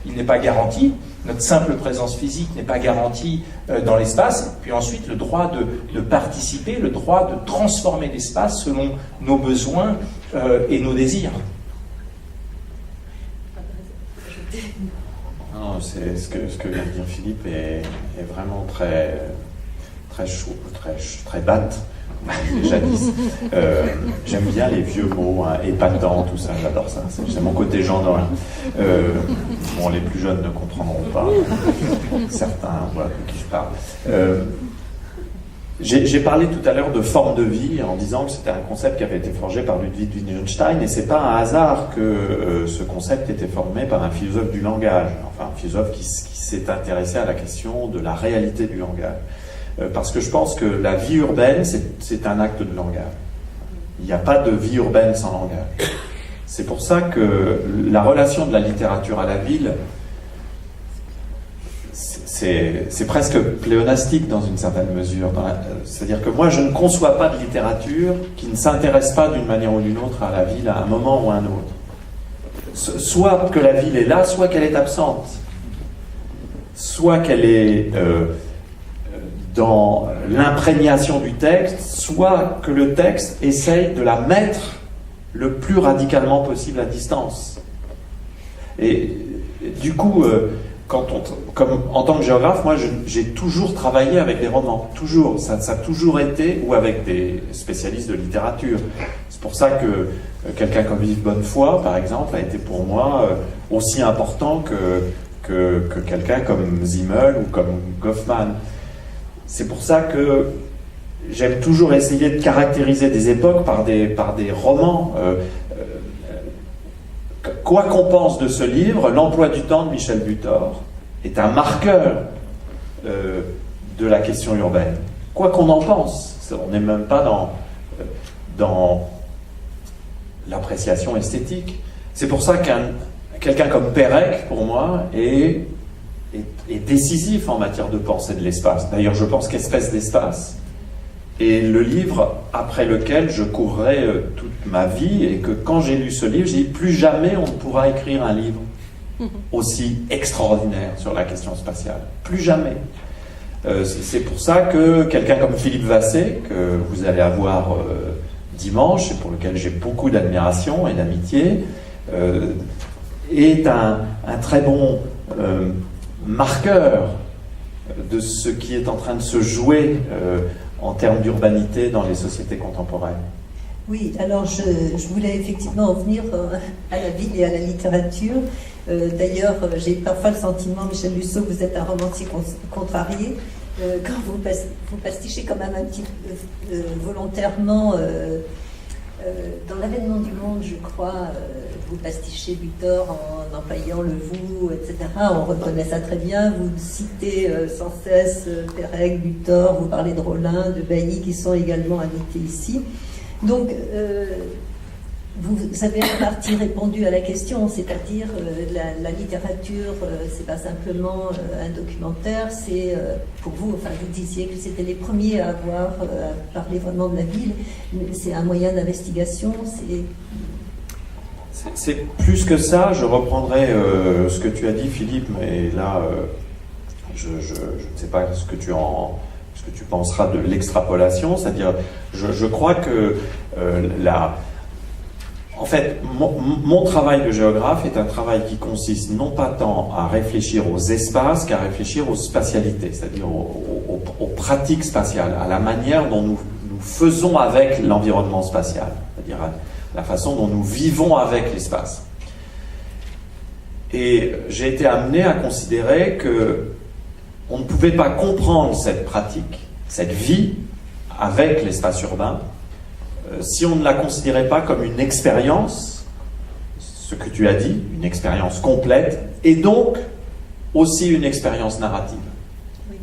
Speaker 2: il n'est pas garanti. Notre simple présence physique n'est pas garantie dans l'espace. Puis ensuite, le droit de participer, le droit de transformer l'espace selon nos besoins et nos désirs.
Speaker 3: Non, c'est ce que vient de dire Philippe est vraiment très chaud, très batte, jadis. J'aime bien les vieux mots, épatant, tout ça, j'adore ça. C'est mon côté gendarme. Bon, les plus jeunes ne comprendront pas. Certains voient de qui je parle. J'ai parlé tout à l'heure de forme de vie en disant que c'était un concept qui avait été forgé par Ludwig Wittgenstein, et c'est pas un hasard que ce concept était formé par un philosophe du langage, enfin un philosophe qui s'est intéressé à la question de la réalité du langage. Parce que je pense que la vie urbaine, c'est un acte de langage. Il n'y a pas de vie urbaine sans langage. C'est pour ça que la relation de la littérature à la ville, c'est presque pléonastique dans une certaine mesure. C'est-à-dire que moi, je ne conçois pas de littérature qui ne s'intéresse pas d'une manière ou d'une autre à la ville à un moment ou à un autre. Soit que la ville est là, soit qu'elle est absente. Soit qu'elle est dans l'imprégnation du texte, soit que le texte essaye de la mettre le plus radicalement possible à distance. Et du coup... comme en tant que géographe, moi j'ai toujours travaillé avec des romans, toujours, ça a toujours été, ou avec des spécialistes de littérature. C'est pour ça que quelqu'un comme Yves Bonnefoy, par exemple, a été pour moi aussi important que quelqu'un comme Zimmel ou comme Goffman. C'est pour ça que j'aime toujours essayer de caractériser des époques par des romans. Quoi qu'on pense de ce livre, L'emploi du temps de Michel Butor est un marqueur de la question urbaine. Quoi qu'on en pense, on n'est même pas dans l'appréciation esthétique. C'est pour ça quelqu'un comme Pérec, pour moi, est décisif en matière de pensée de l'espace. D'ailleurs, je pense qu'Espèce d'espace est le livre après lequel je courrai toute ma vie, et que quand j'ai lu ce livre, j'ai dit plus jamais on ne pourra écrire un livre aussi extraordinaire sur la question spatiale. Plus jamais. C'est pour ça que quelqu'un comme Philippe Vassé, que vous allez avoir dimanche, et pour lequel j'ai beaucoup d'admiration et d'amitié, est un très bon marqueur de ce qui est en train de se jouer en termes d'urbanité dans les sociétés contemporaines.
Speaker 1: Oui, alors je voulais effectivement en venir à la ville et à la littérature. D'ailleurs, j'ai parfois le sentiment, Michel Musso, que vous êtes un romancier contrarié, quand vous pastichez quand même un petit volontairement dans l'avènement du monde, je crois, vous pastichez Butor en employant le vous, etc. On reconnaît ça très bien. Vous citez sans cesse Perec, Butor, vous parlez de Rollin, de Bailly, qui sont également invités ici. Donc, vous avez en partie répondu à la question, c'est-à-dire la littérature, c'est pas simplement un documentaire, c'est pour vous, enfin vous disiez que c'était les premiers à avoir parlé vraiment de la ville, mais c'est un moyen d'investigation,
Speaker 3: c'est plus que ça. Je reprendrai ce que tu as dit, Philippe, mais là, je ne sais pas ce que tu penseras de l'extrapolation, c'est-à-dire, je crois que en fait, mon travail de géographe est un travail qui consiste non pas tant à réfléchir aux espaces qu'à réfléchir aux spatialités, c'est-à-dire aux pratiques spatiales, à la manière dont nous faisons avec l'environnement spatial, c'est-à-dire à la façon dont nous vivons avec l'espace. Et j'ai été amené à considérer que on ne pouvait pas comprendre cette pratique, cette vie avec l'espace urbain, si on ne la considérait pas comme une expérience, ce que tu as dit, une expérience complète, et donc aussi une expérience narrative. Oui.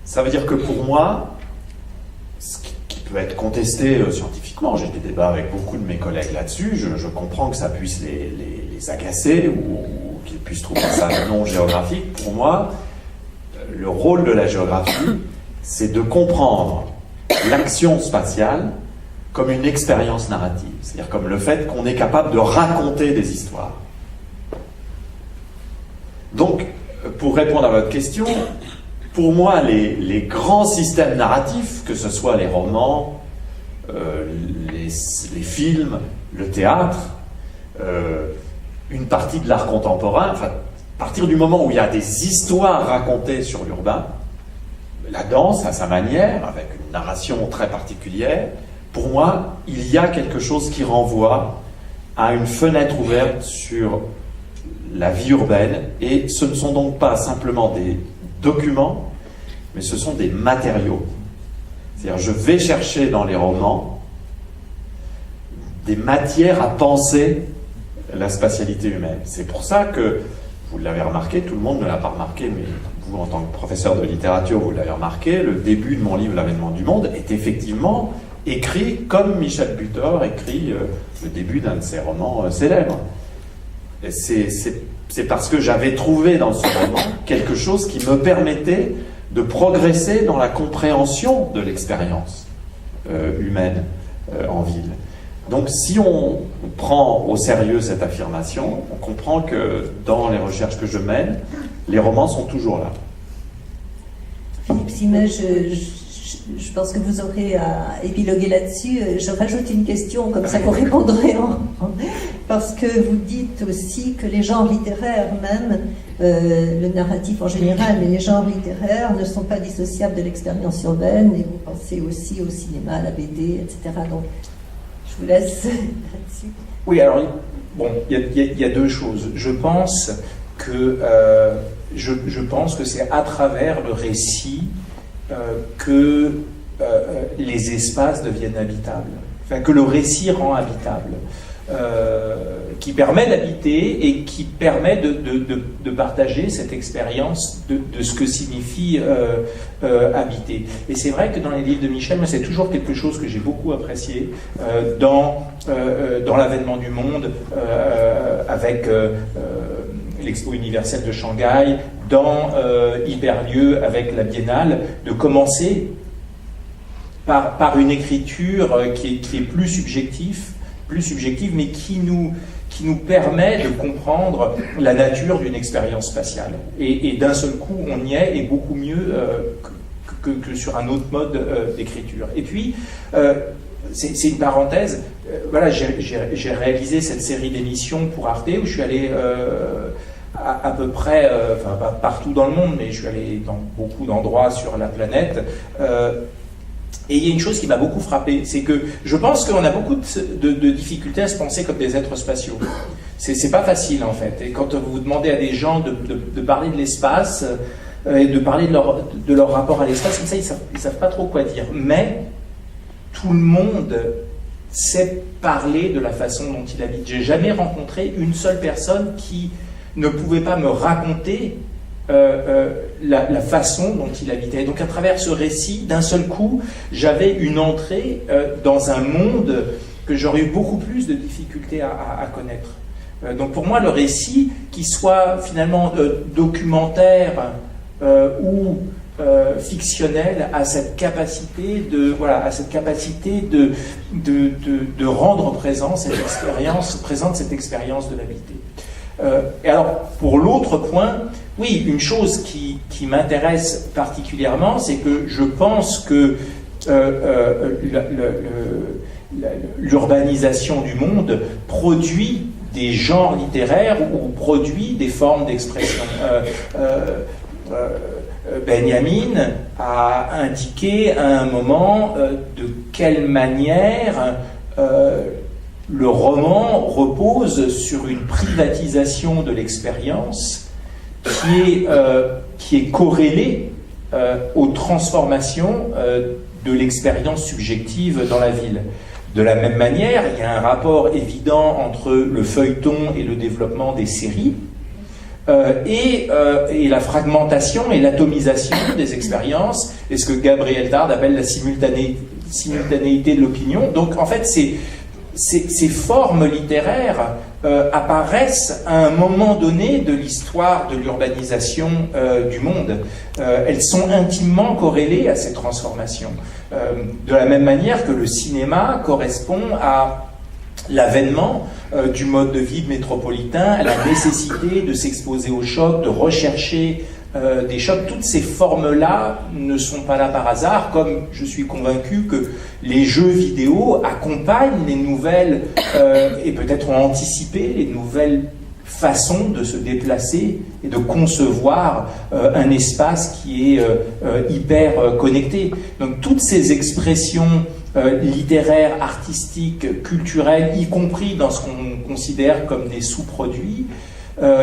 Speaker 3: Ça veut dire que pour moi, ce qui peut être contesté scientifiquement, j'ai des débats avec beaucoup de mes collègues là-dessus, je comprends que ça puisse les agacer ou qu'ils puissent trouver ça non géographique. Pour moi, le rôle de la géographie, c'est de comprendre l'action spatiale comme une expérience narrative, c'est-à-dire comme le fait qu'on est capable de raconter des histoires. Donc, pour répondre à votre question, pour moi, les grands systèmes narratifs, que ce soit les romans, les films, le théâtre, une partie de l'art contemporain, enfin, à partir du moment où il y a des histoires racontées sur l'urbain, la danse à sa manière, avec une narration très particulière, pour moi, il y a quelque chose qui renvoie à une fenêtre ouverte sur la vie urbaine, et ce ne sont donc pas simplement des documents, mais ce sont des matériaux. C'est-à-dire, je vais chercher dans les romans des matières à penser la spatialité humaine. C'est pour ça que, vous l'avez remarqué, tout le monde ne l'a pas remarqué, mais vous, en tant que professeur de littérature, vous l'avez remarqué, le début de mon livre, L'avènement du monde, est effectivement écrit comme Michel Butor écrit le début d'un de ses romans célèbres. C'est parce que j'avais trouvé dans ce roman quelque chose qui me permettait de progresser dans la compréhension de l'expérience humaine en ville. Donc si on prend au sérieux cette affirmation, on comprend que dans les recherches que je mène, les romans sont toujours là.
Speaker 1: Philippe Simet, je pense que vous aurez à épiloguer là-dessus. Je rajoute une question, comme ça vous répondrez parce que vous dites aussi que les genres littéraires même, le narratif en général, mais les genres littéraires ne sont pas dissociables de l'expérience urbaine, et vous pensez aussi au cinéma, à la BD, etc. Donc, je vous laisse là-dessus.
Speaker 2: Oui, alors, bon, il y a deux choses. Je pense que c'est à travers le récit que les espaces deviennent habitables, enfin, que le récit rend habitable, qui permet d'habiter et qui permet de partager cette expérience de ce que signifie habiter. Et c'est vrai que dans les livres de Michel, c'est toujours quelque chose que j'ai beaucoup apprécié dans l'avènement du monde, avec l'Expo universelle de Shanghai, dans Hyperlieu avec la Biennale, de commencer par une écriture qui est plus subjective, mais qui nous permet de comprendre la nature d'une expérience spatiale. Et d'un seul coup, on y est, et beaucoup mieux que sur un autre mode d'écriture. Et puis, c'est une parenthèse. Voilà, j'ai réalisé cette série d'émissions pour Arte où je suis allé à peu près, enfin pas partout dans le monde, mais je suis allé dans beaucoup d'endroits sur la planète. Et il y a une chose qui m'a beaucoup frappé, c'est que je pense qu'on a beaucoup de difficultés à se penser comme des êtres spatiaux. C'est pas facile en fait. Et quand vous demandez à des gens de parler de l'espace et de parler de leur rapport à l'espace, comme ça ils savent pas trop quoi dire. Mais tout le monde sait parler de la façon dont il habite. J'ai jamais rencontré une seule personne qui ne pouvait pas me raconter la façon dont il habitait. Donc à travers ce récit, d'un seul coup, j'avais une entrée dans un monde que j'aurais eu beaucoup plus de difficultés à connaître. Donc pour moi, le récit, qu'il soit finalement documentaire ou fictionnel, a cette capacité de rendre présente cette expérience de l'habité. Et alors, pour l'autre point, oui, une chose qui m'intéresse particulièrement, c'est que je pense que l'urbanisation du monde produit des genres littéraires ou produit des formes d'expression. Benjamin a indiqué à un moment de quelle manière le roman repose sur une privatisation de l'expérience qui est corrélée aux transformations de l'expérience subjective dans la ville. De la même manière, il y a un rapport évident entre le feuilleton et le développement des séries, et la fragmentation et l'atomisation des expériences, et ce que Gabriel Tarde appelle la simultanéité de l'opinion. Donc en fait, ces formes littéraires apparaissent à un moment donné de l'histoire de l'urbanisation du monde. Elles sont intimement corrélées à ces transformations. De la même manière que le cinéma correspond à l'avènement du mode de vie métropolitain, à la nécessité de s'exposer aux chocs, de rechercher des chocs. Toutes ces formes-là ne sont pas là par hasard, comme je suis convaincu que les jeux vidéo accompagnent les nouvelles et peut-être ont anticipé les nouvelles façons de se déplacer et de concevoir un espace qui est hyper connecté. Donc toutes ces expressions littéraires, artistiques, culturelles, y compris dans ce qu'on considère comme des sous-produits,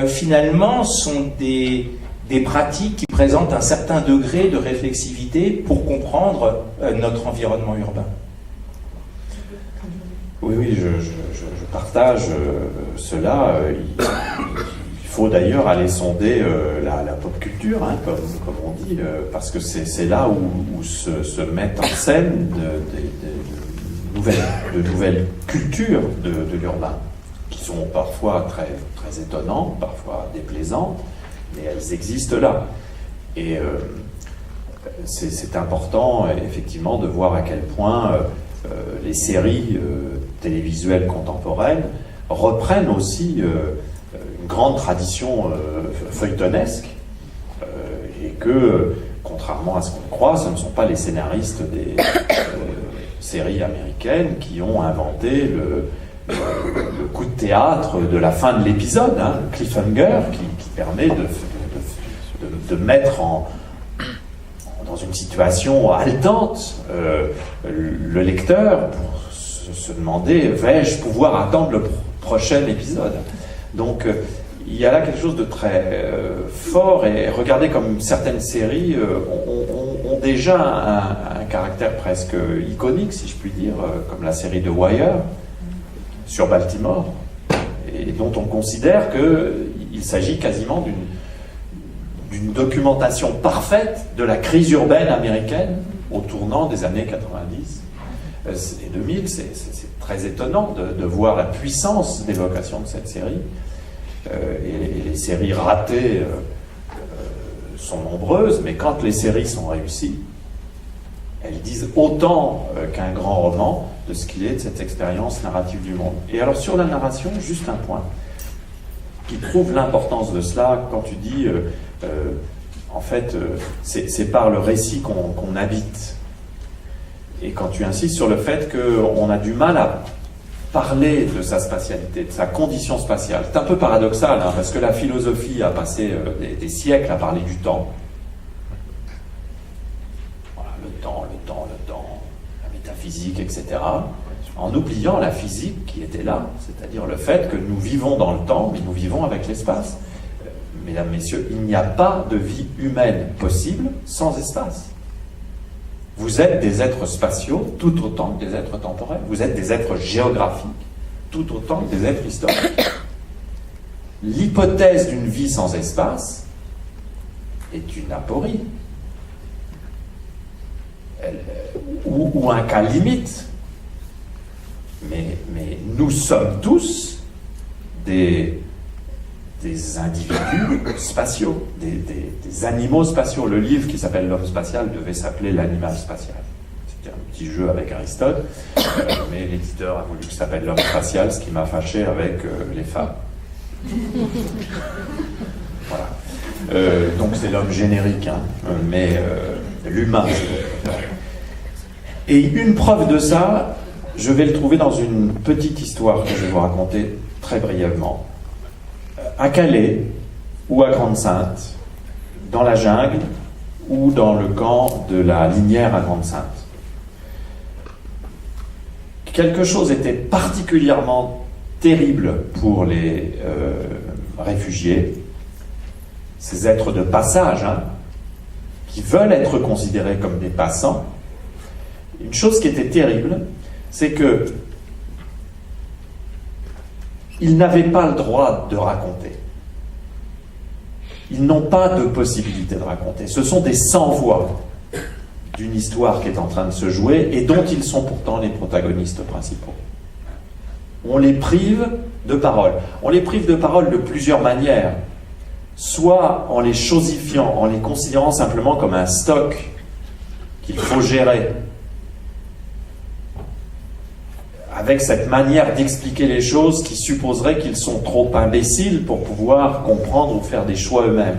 Speaker 2: finalement sont des pratiques qui présentent un certain degré de réflexivité pour comprendre notre environnement urbain.
Speaker 3: Oui, je partage cela. Il faut d'ailleurs aller sonder la pop culture, hein, comme on dit, parce que c'est là où se mettent en scène de nouvelles cultures de l'urbain, qui sont parfois très, très étonnantes, parfois déplaisantes, mais elles existent là. Et c'est important, effectivement, de voir à quel point les séries télévisuelles contemporaines reprennent aussi une grande tradition feuilletonesque, et que, contrairement à ce qu'on croit, ce ne sont pas les scénaristes des séries américaines qui ont inventé le coup de théâtre de la fin de l'épisode, hein, le cliffhanger, qui permet de mettre dans une situation haletante le lecteur pour se demander, vais-je pouvoir attendre le prochain épisode? Donc il y a là quelque chose de très fort, et regardez comme certaines séries ont déjà un caractère presque iconique, si je puis dire, comme la série The Wire sur Baltimore, et dont on considère qu'il s'agit quasiment d'une documentation parfaite de la crise urbaine américaine au tournant des années 90 et 2000. C'est très étonnant de voir la puissance d'évocation de cette série. Et les séries ratées sont nombreuses, mais quand les séries sont réussies, elles disent autant qu'un grand roman de ce qu'il est de cette expérience narrative du monde. Et alors sur la narration, juste un point qui prouve l'importance de cela. Quand tu dis en fait c'est par le récit qu'on habite, Et quand tu insistes sur le fait qu'on a du mal à parler de sa spatialité, de sa condition spatiale, c'est un peu paradoxal, hein, parce que la philosophie a passé des siècles à parler du temps. Voilà, le temps, la métaphysique, etc., en oubliant la physique qui était là, c'est-à-dire le fait que nous vivons dans le temps, mais nous vivons avec l'espace. Mesdames, Messieurs, il n'y a pas de vie humaine possible sans espace. Vous êtes des êtres spatiaux tout autant que des êtres temporels. Vous êtes des êtres géographiques tout autant que des êtres historiques. L'hypothèse d'une vie sans espace est une aporie. Ou un cas limite. Mais nous sommes tous des individus spatiaux, des animaux spatiaux. Le livre qui s'appelle L'homme spatial devait s'appeler L'animal spatial. C'était un petit jeu avec Aristote, mais l'éditeur a voulu que ça s'appelle L'homme spatial, ce qui m'a fâché avec les femmes. Voilà. Donc c'est l'homme générique, hein, mais l'humain. Et une preuve de ça, je vais le trouver dans une petite histoire que je vais vous raconter très brièvement. À Calais ou à Grande-Synthe, dans la jungle ou dans le camp de la Linière à Grande-Synthe. Quelque chose était particulièrement terrible pour les réfugiés, ces êtres de passage, hein, qui veulent être considérés comme des passants. Une chose qui était terrible, c'est que ils n'avaient pas le droit de raconter. Ils n'ont pas de possibilité de raconter. Ce sont des sans-voix d'une histoire qui est en train de se jouer et dont ils sont pourtant les protagonistes principaux. On les prive de parole. On les prive de parole de plusieurs manières. Soit en les chosifiant, en les considérant simplement comme un stock qu'il faut gérer, avec cette manière d'expliquer les choses qui supposerait qu'ils sont trop imbéciles pour pouvoir comprendre ou faire des choix eux-mêmes.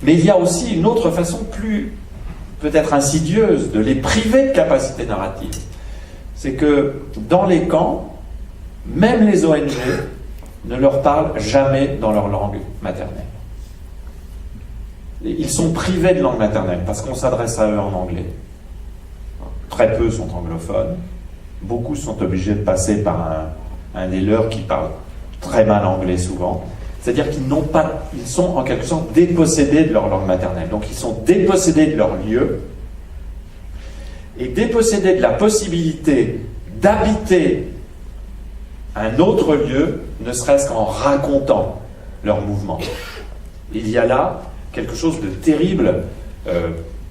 Speaker 3: Mais il y a aussi une autre façon plus peut-être insidieuse de les priver de capacité narrative. C'est que dans les camps, même les ONG ne leur parlent jamais dans leur langue maternelle. Ils sont privés de langue maternelle parce qu'on s'adresse à eux en anglais. Très peu sont anglophones. Beaucoup sont obligés de passer par un des leurs qui parle très mal anglais souvent. C'est-à-dire qu'ils n'ont pas, ils sont en quelque sorte dépossédés de leur langue maternelle. Donc ils sont dépossédés de leur lieu et dépossédés de la possibilité d'habiter un autre lieu, ne serait-ce qu'en racontant leur mouvement. Il y a là quelque chose de terrible.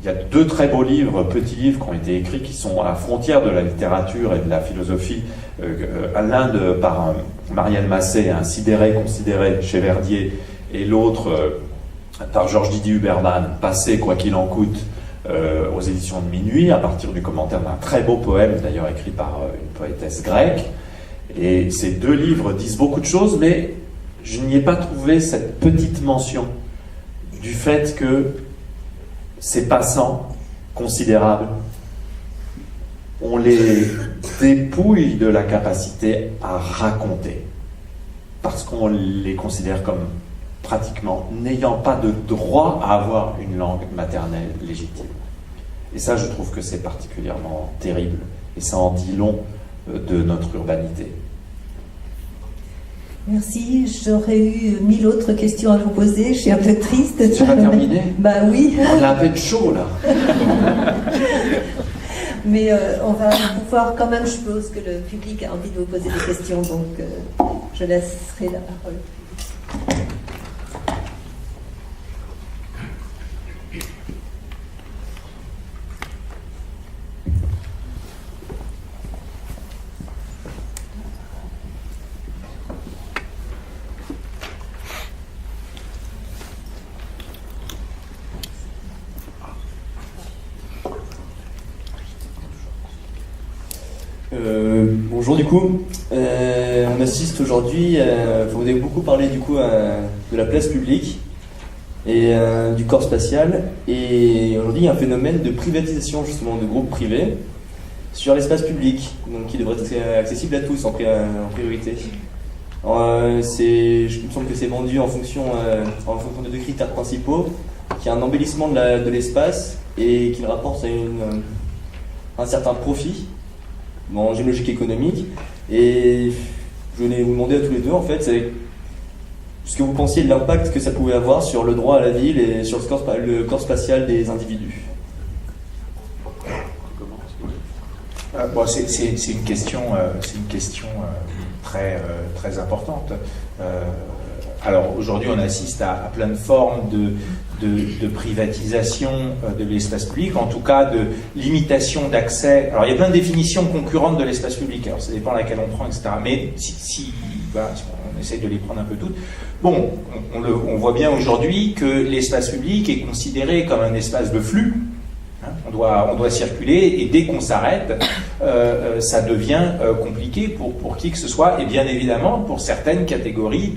Speaker 3: Il y a 2 très beaux livres, petits livres qui ont été écrits, qui sont à la frontière de la littérature et de la philosophie. L'un par Marianne Massé, un Sidéré considéré chez Verdier, et l'autre par Georges Didier Huberman, Passé quoi qu'il en coûte, aux éditions de Minuit, à partir du commentaire d'un très beau poème, d'ailleurs écrit par une poétesse grecque. Et ces 2 livres disent beaucoup de choses, mais je n'y ai pas trouvé cette petite mention du fait que ces passants considérables, on les dépouille de la capacité à raconter, parce qu'on les considère comme pratiquement n'ayant pas de droit à avoir une langue maternelle légitime. Et ça, je trouve que c'est particulièrement terrible, et ça en dit long de notre urbanité.
Speaker 1: Merci, j'aurais eu 1000 autres questions à vous poser, je suis un peu triste.
Speaker 3: Tu vas terminer ?
Speaker 1: Bah oui.
Speaker 3: On a à peine chaud là.
Speaker 1: Mais on va pouvoir quand même, je suppose que le public a envie de vous poser des questions, donc je laisserai la parole.
Speaker 4: Bonjour du coup, on assiste aujourd'hui, vous avez beaucoup parlé du coup de la place publique et du corps spatial, et aujourd'hui il y a un phénomène de privatisation justement de groupes privés, sur l'espace public, donc qui devrait être accessible à tous en priorité. Il me semble que c'est vendu en fonction de deux critères principaux, qui est un embellissement de l'espace et qui rapporte un certain profit, dans une logique économique. Et je voulais vous demander à tous les deux, en fait, c'est ce que vous pensiez de l'impact que ça pouvait avoir sur le droit à la ville et sur le corps spatial des individus.
Speaker 2: Bon, c'est une question très importante. Alors aujourd'hui, on assiste à plein de formes de privatisation de l'espace public, en tout cas de limitation d'accès. Alors il y a plein de définitions concurrentes de l'espace public, alors ça dépend laquelle on prend, etc. Mais si on essaie de les prendre un peu toutes, bon, on voit bien aujourd'hui que l'espace public est considéré comme un espace de flux. On doit circuler, et dès qu'on s'arrête, ça devient compliqué pour qui que ce soit, et bien évidemment pour certaines catégories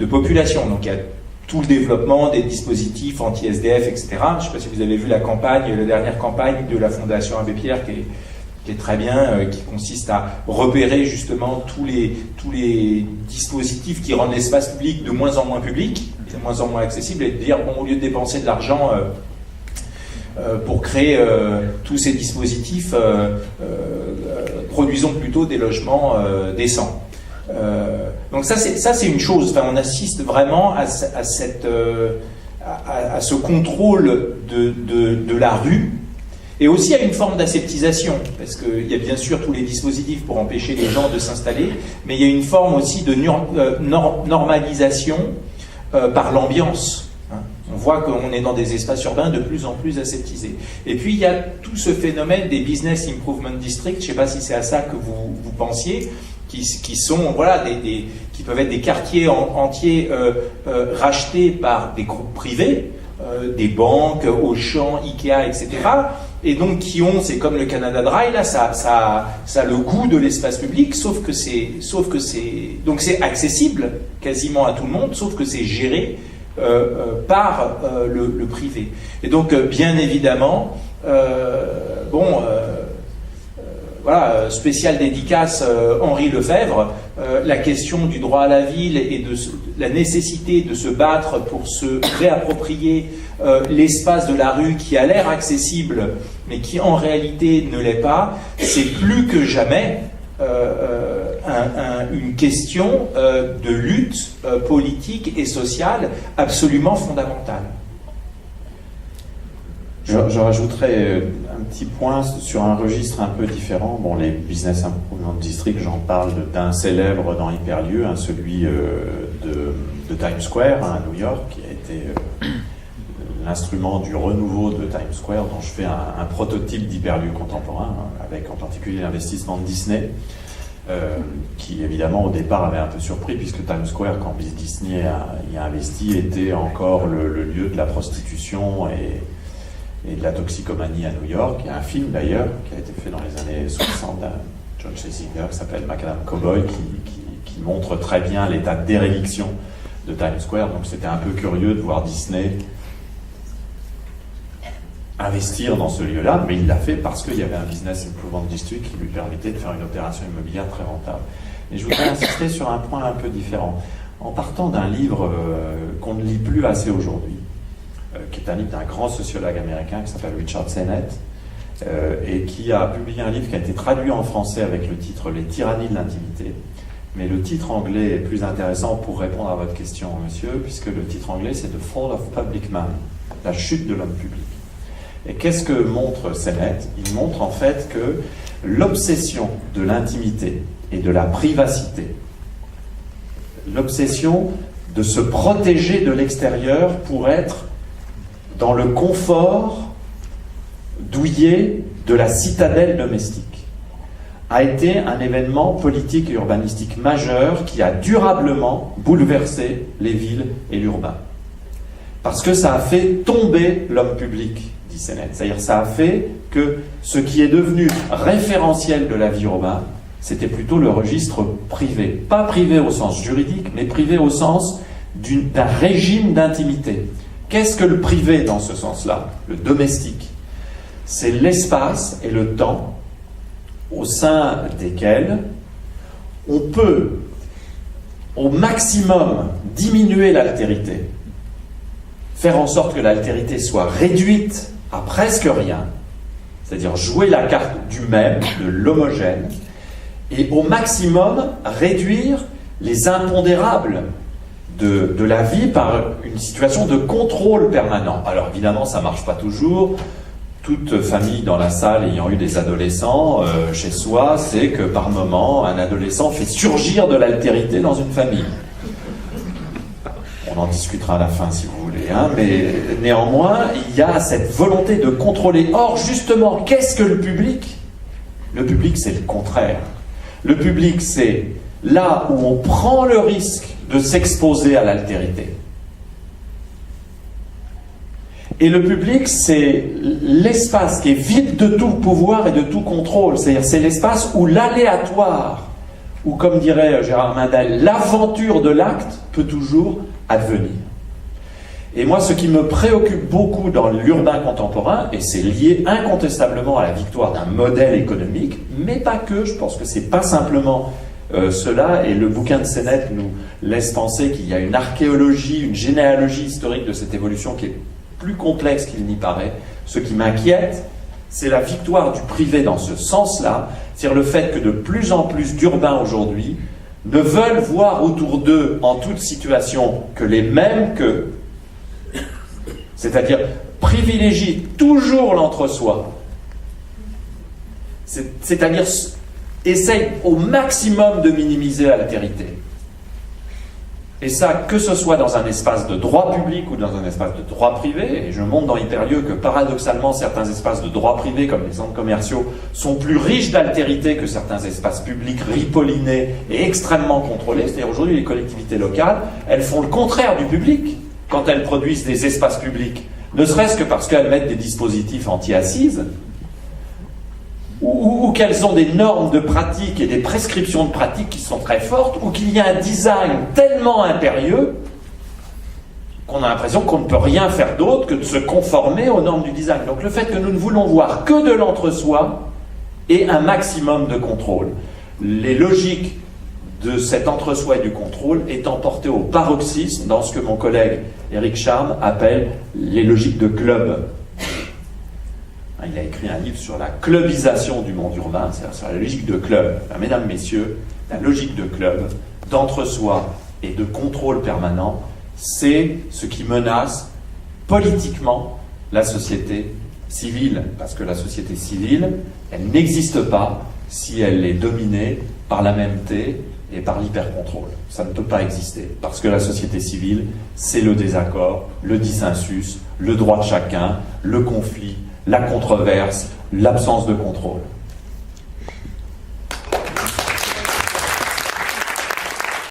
Speaker 2: de population. Donc il y a tout le développement des dispositifs anti-SDF, etc. Je ne sais pas si vous avez vu la dernière campagne de la Fondation Abbé Pierre qui est très bien, qui consiste à repérer justement tous les dispositifs qui rendent l'espace public de moins en moins public, de moins en moins accessible, et de dire, bon, au lieu de dépenser de l'argent pour créer tous ces dispositifs, produisons plutôt des logements décents. Donc ça c'est une chose. Enfin, on assiste vraiment à ce contrôle de la rue, et aussi à une forme d'aseptisation, parce qu'il y a bien sûr tous les dispositifs pour empêcher les gens de s'installer, mais il y a une forme aussi de normalisation par l'ambiance. On voit qu'on est dans des espaces urbains de plus en plus aseptisés. Et puis il y a tout ce phénomène des Business Improvement Districts, je ne sais pas si c'est à ça que vous pensiez, qui sont, voilà, qui peuvent être des quartiers entiers rachetés par des groupes privés, des banques, Auchan, Ikea, etc. Et donc c'est comme le Canada Dry, là, ça a le goût de l'espace public, sauf que donc c'est accessible quasiment à tout le monde, sauf que c'est géré par le privé. Et donc, bien évidemment, voilà, spéciale dédicace Henri Lefebvre, la question du droit à la ville et de la nécessité de se battre pour se réapproprier l'espace de la rue qui a l'air accessible, mais qui en réalité ne l'est pas, c'est plus que jamais une question de lutte politique et sociale absolument fondamentale.
Speaker 3: Je rajouterais un petit point sur un registre un peu différent. Bon, les Business Improvement District, j'en parle d'un célèbre dans Hyperlieu, celui de Times Square à New York, qui a été l'instrument du renouveau de Times Square, dont je fais un prototype d'Hyperlieu contemporain, avec en particulier l'investissement de Disney, qui évidemment au départ avait un peu surpris, puisque Times Square, quand Disney y a investi, était encore le lieu de la prostitution et de la toxicomanie à New York. Il y a un film d'ailleurs qui a été fait dans les années 60 d'un John Schlesinger qui s'appelle Macadam Cowboy, qui montre très bien l'état de déréliction de Times Square. Donc c'était un peu curieux de voir Disney investir dans ce lieu-là, mais il l'a fait parce qu'il y avait un Business Improvement District qui lui permettait de faire une opération immobilière très rentable. Et je voudrais insister sur un point un peu différent. En partant d'un livre qu'on ne lit plus assez aujourd'hui, qui est un livre d'un grand sociologue américain qui s'appelle Richard Sennett, et qui a publié un livre qui a été traduit en français avec le titre « Les tyrannies de l'intimité ». Mais le titre anglais est plus intéressant pour répondre à votre question, monsieur, puisque le titre anglais c'est « The Fall of Public Man », la chute de l'homme public. Et qu'est-ce que montre Sennett? Il montre en fait que l'obsession de l'intimité et de la privacité, l'obsession de se protéger de l'extérieur pour être dans le confort douillet de la citadelle domestique, a été un événement politique et urbanistique majeur qui a durablement bouleversé les villes et l'urbain. Parce que ça a fait tomber l'homme public, dit Sennett. C'est-à-dire ça a fait que ce qui est devenu référentiel de la vie urbaine, c'était plutôt le registre privé. Pas privé au sens juridique, mais privé au sens d'un régime d'intimité. Qu'est-ce que le privé dans ce sens-là? Le domestique. c'est l'espace et le temps au sein desquels on peut au maximum diminuer l'altérité, faire en sorte que l'altérité soit réduite à presque rien, c'est-à-dire jouer la carte du même, de l'homogène, et au maximum réduire les impondérables de la vie par une situation de contrôle permanent. Alors évidemment, ça ne marche pas toujours. Toute famille dans la salle ayant eu des adolescents chez soi, c'est que par moment, un adolescent fait surgir de l'altérité dans une famille. On en discutera à la fin si vous voulez, hein, mais néanmoins, il y a cette volonté de contrôler. Or, justement, qu'est-ce que le public? Le public, c'est le contraire. Le public, c'est là où on prend le risque de s'exposer à l'altérité. Et le public, c'est l'espace qui est vide de tout pouvoir et de tout contrôle. C'est-à-dire, c'est l'espace où l'aléatoire, ou comme dirait Gérard Mendel, l'aventure de l'acte peut toujours advenir. Et moi, ce qui me préoccupe beaucoup dans l'urbain contemporain, et c'est lié incontestablement à la victoire d'un modèle économique, mais pas que, je pense que c'est pas simplement cela, et le bouquin de Sennett nous laisse penser qu'il y a une archéologie, une généalogie historique de cette évolution qui est plus complexe qu'il n'y paraît. Ce qui m'inquiète, c'est la victoire du privé dans ce sens-là, c'est-à-dire le fait que de plus en plus d'urbains aujourd'hui ne veulent voir autour d'eux, en toute situation, que les mêmes qu'eux, c'est-à-dire privilégient toujours l'entre-soi, c'est-à-dire essayent au maximum de minimiser l'altérité. Et ça, que ce soit dans un espace de droit public ou dans un espace de droit privé, et je montre dans Hyperlieu que paradoxalement, certains espaces de droit privé, comme les centres commerciaux, sont plus riches d'altérité que certains espaces publics ripollinés et extrêmement contrôlés. C'est-à-dire aujourd'hui, les collectivités locales, elles font le contraire du public quand elles produisent des espaces publics, ne serait-ce que parce qu'elles mettent des dispositifs anti-assises, ou qu'elles ont des normes de pratique et des prescriptions de pratique qui sont très fortes, ou qu'il y a un design tellement impérieux qu'on a l'impression qu'on ne peut rien faire d'autre que de se conformer aux normes du design. Donc le fait que nous ne voulons voir que de l'entre-soi et un maximum de contrôle. Les logiques de cet entre-soi et du contrôle étant portées au paroxysme dans ce que mon collègue Éric Charme appelle les logiques de club. Il a écrit un livre sur la clubisation du monde urbain, c'est-à-dire sur la logique de club. Enfin, mesdames, messieurs, la logique de club, d'entre-soi et de contrôle permanent, c'est ce qui menace politiquement la société civile. Parce que la société civile, elle n'existe pas si elle est dominée par la mêmeté et par l'hypercontrôle. Ça ne peut pas exister. Parce que la société civile, c'est le désaccord, le dissensus, le droit de chacun, le conflit, la controverse, l'absence de contrôle.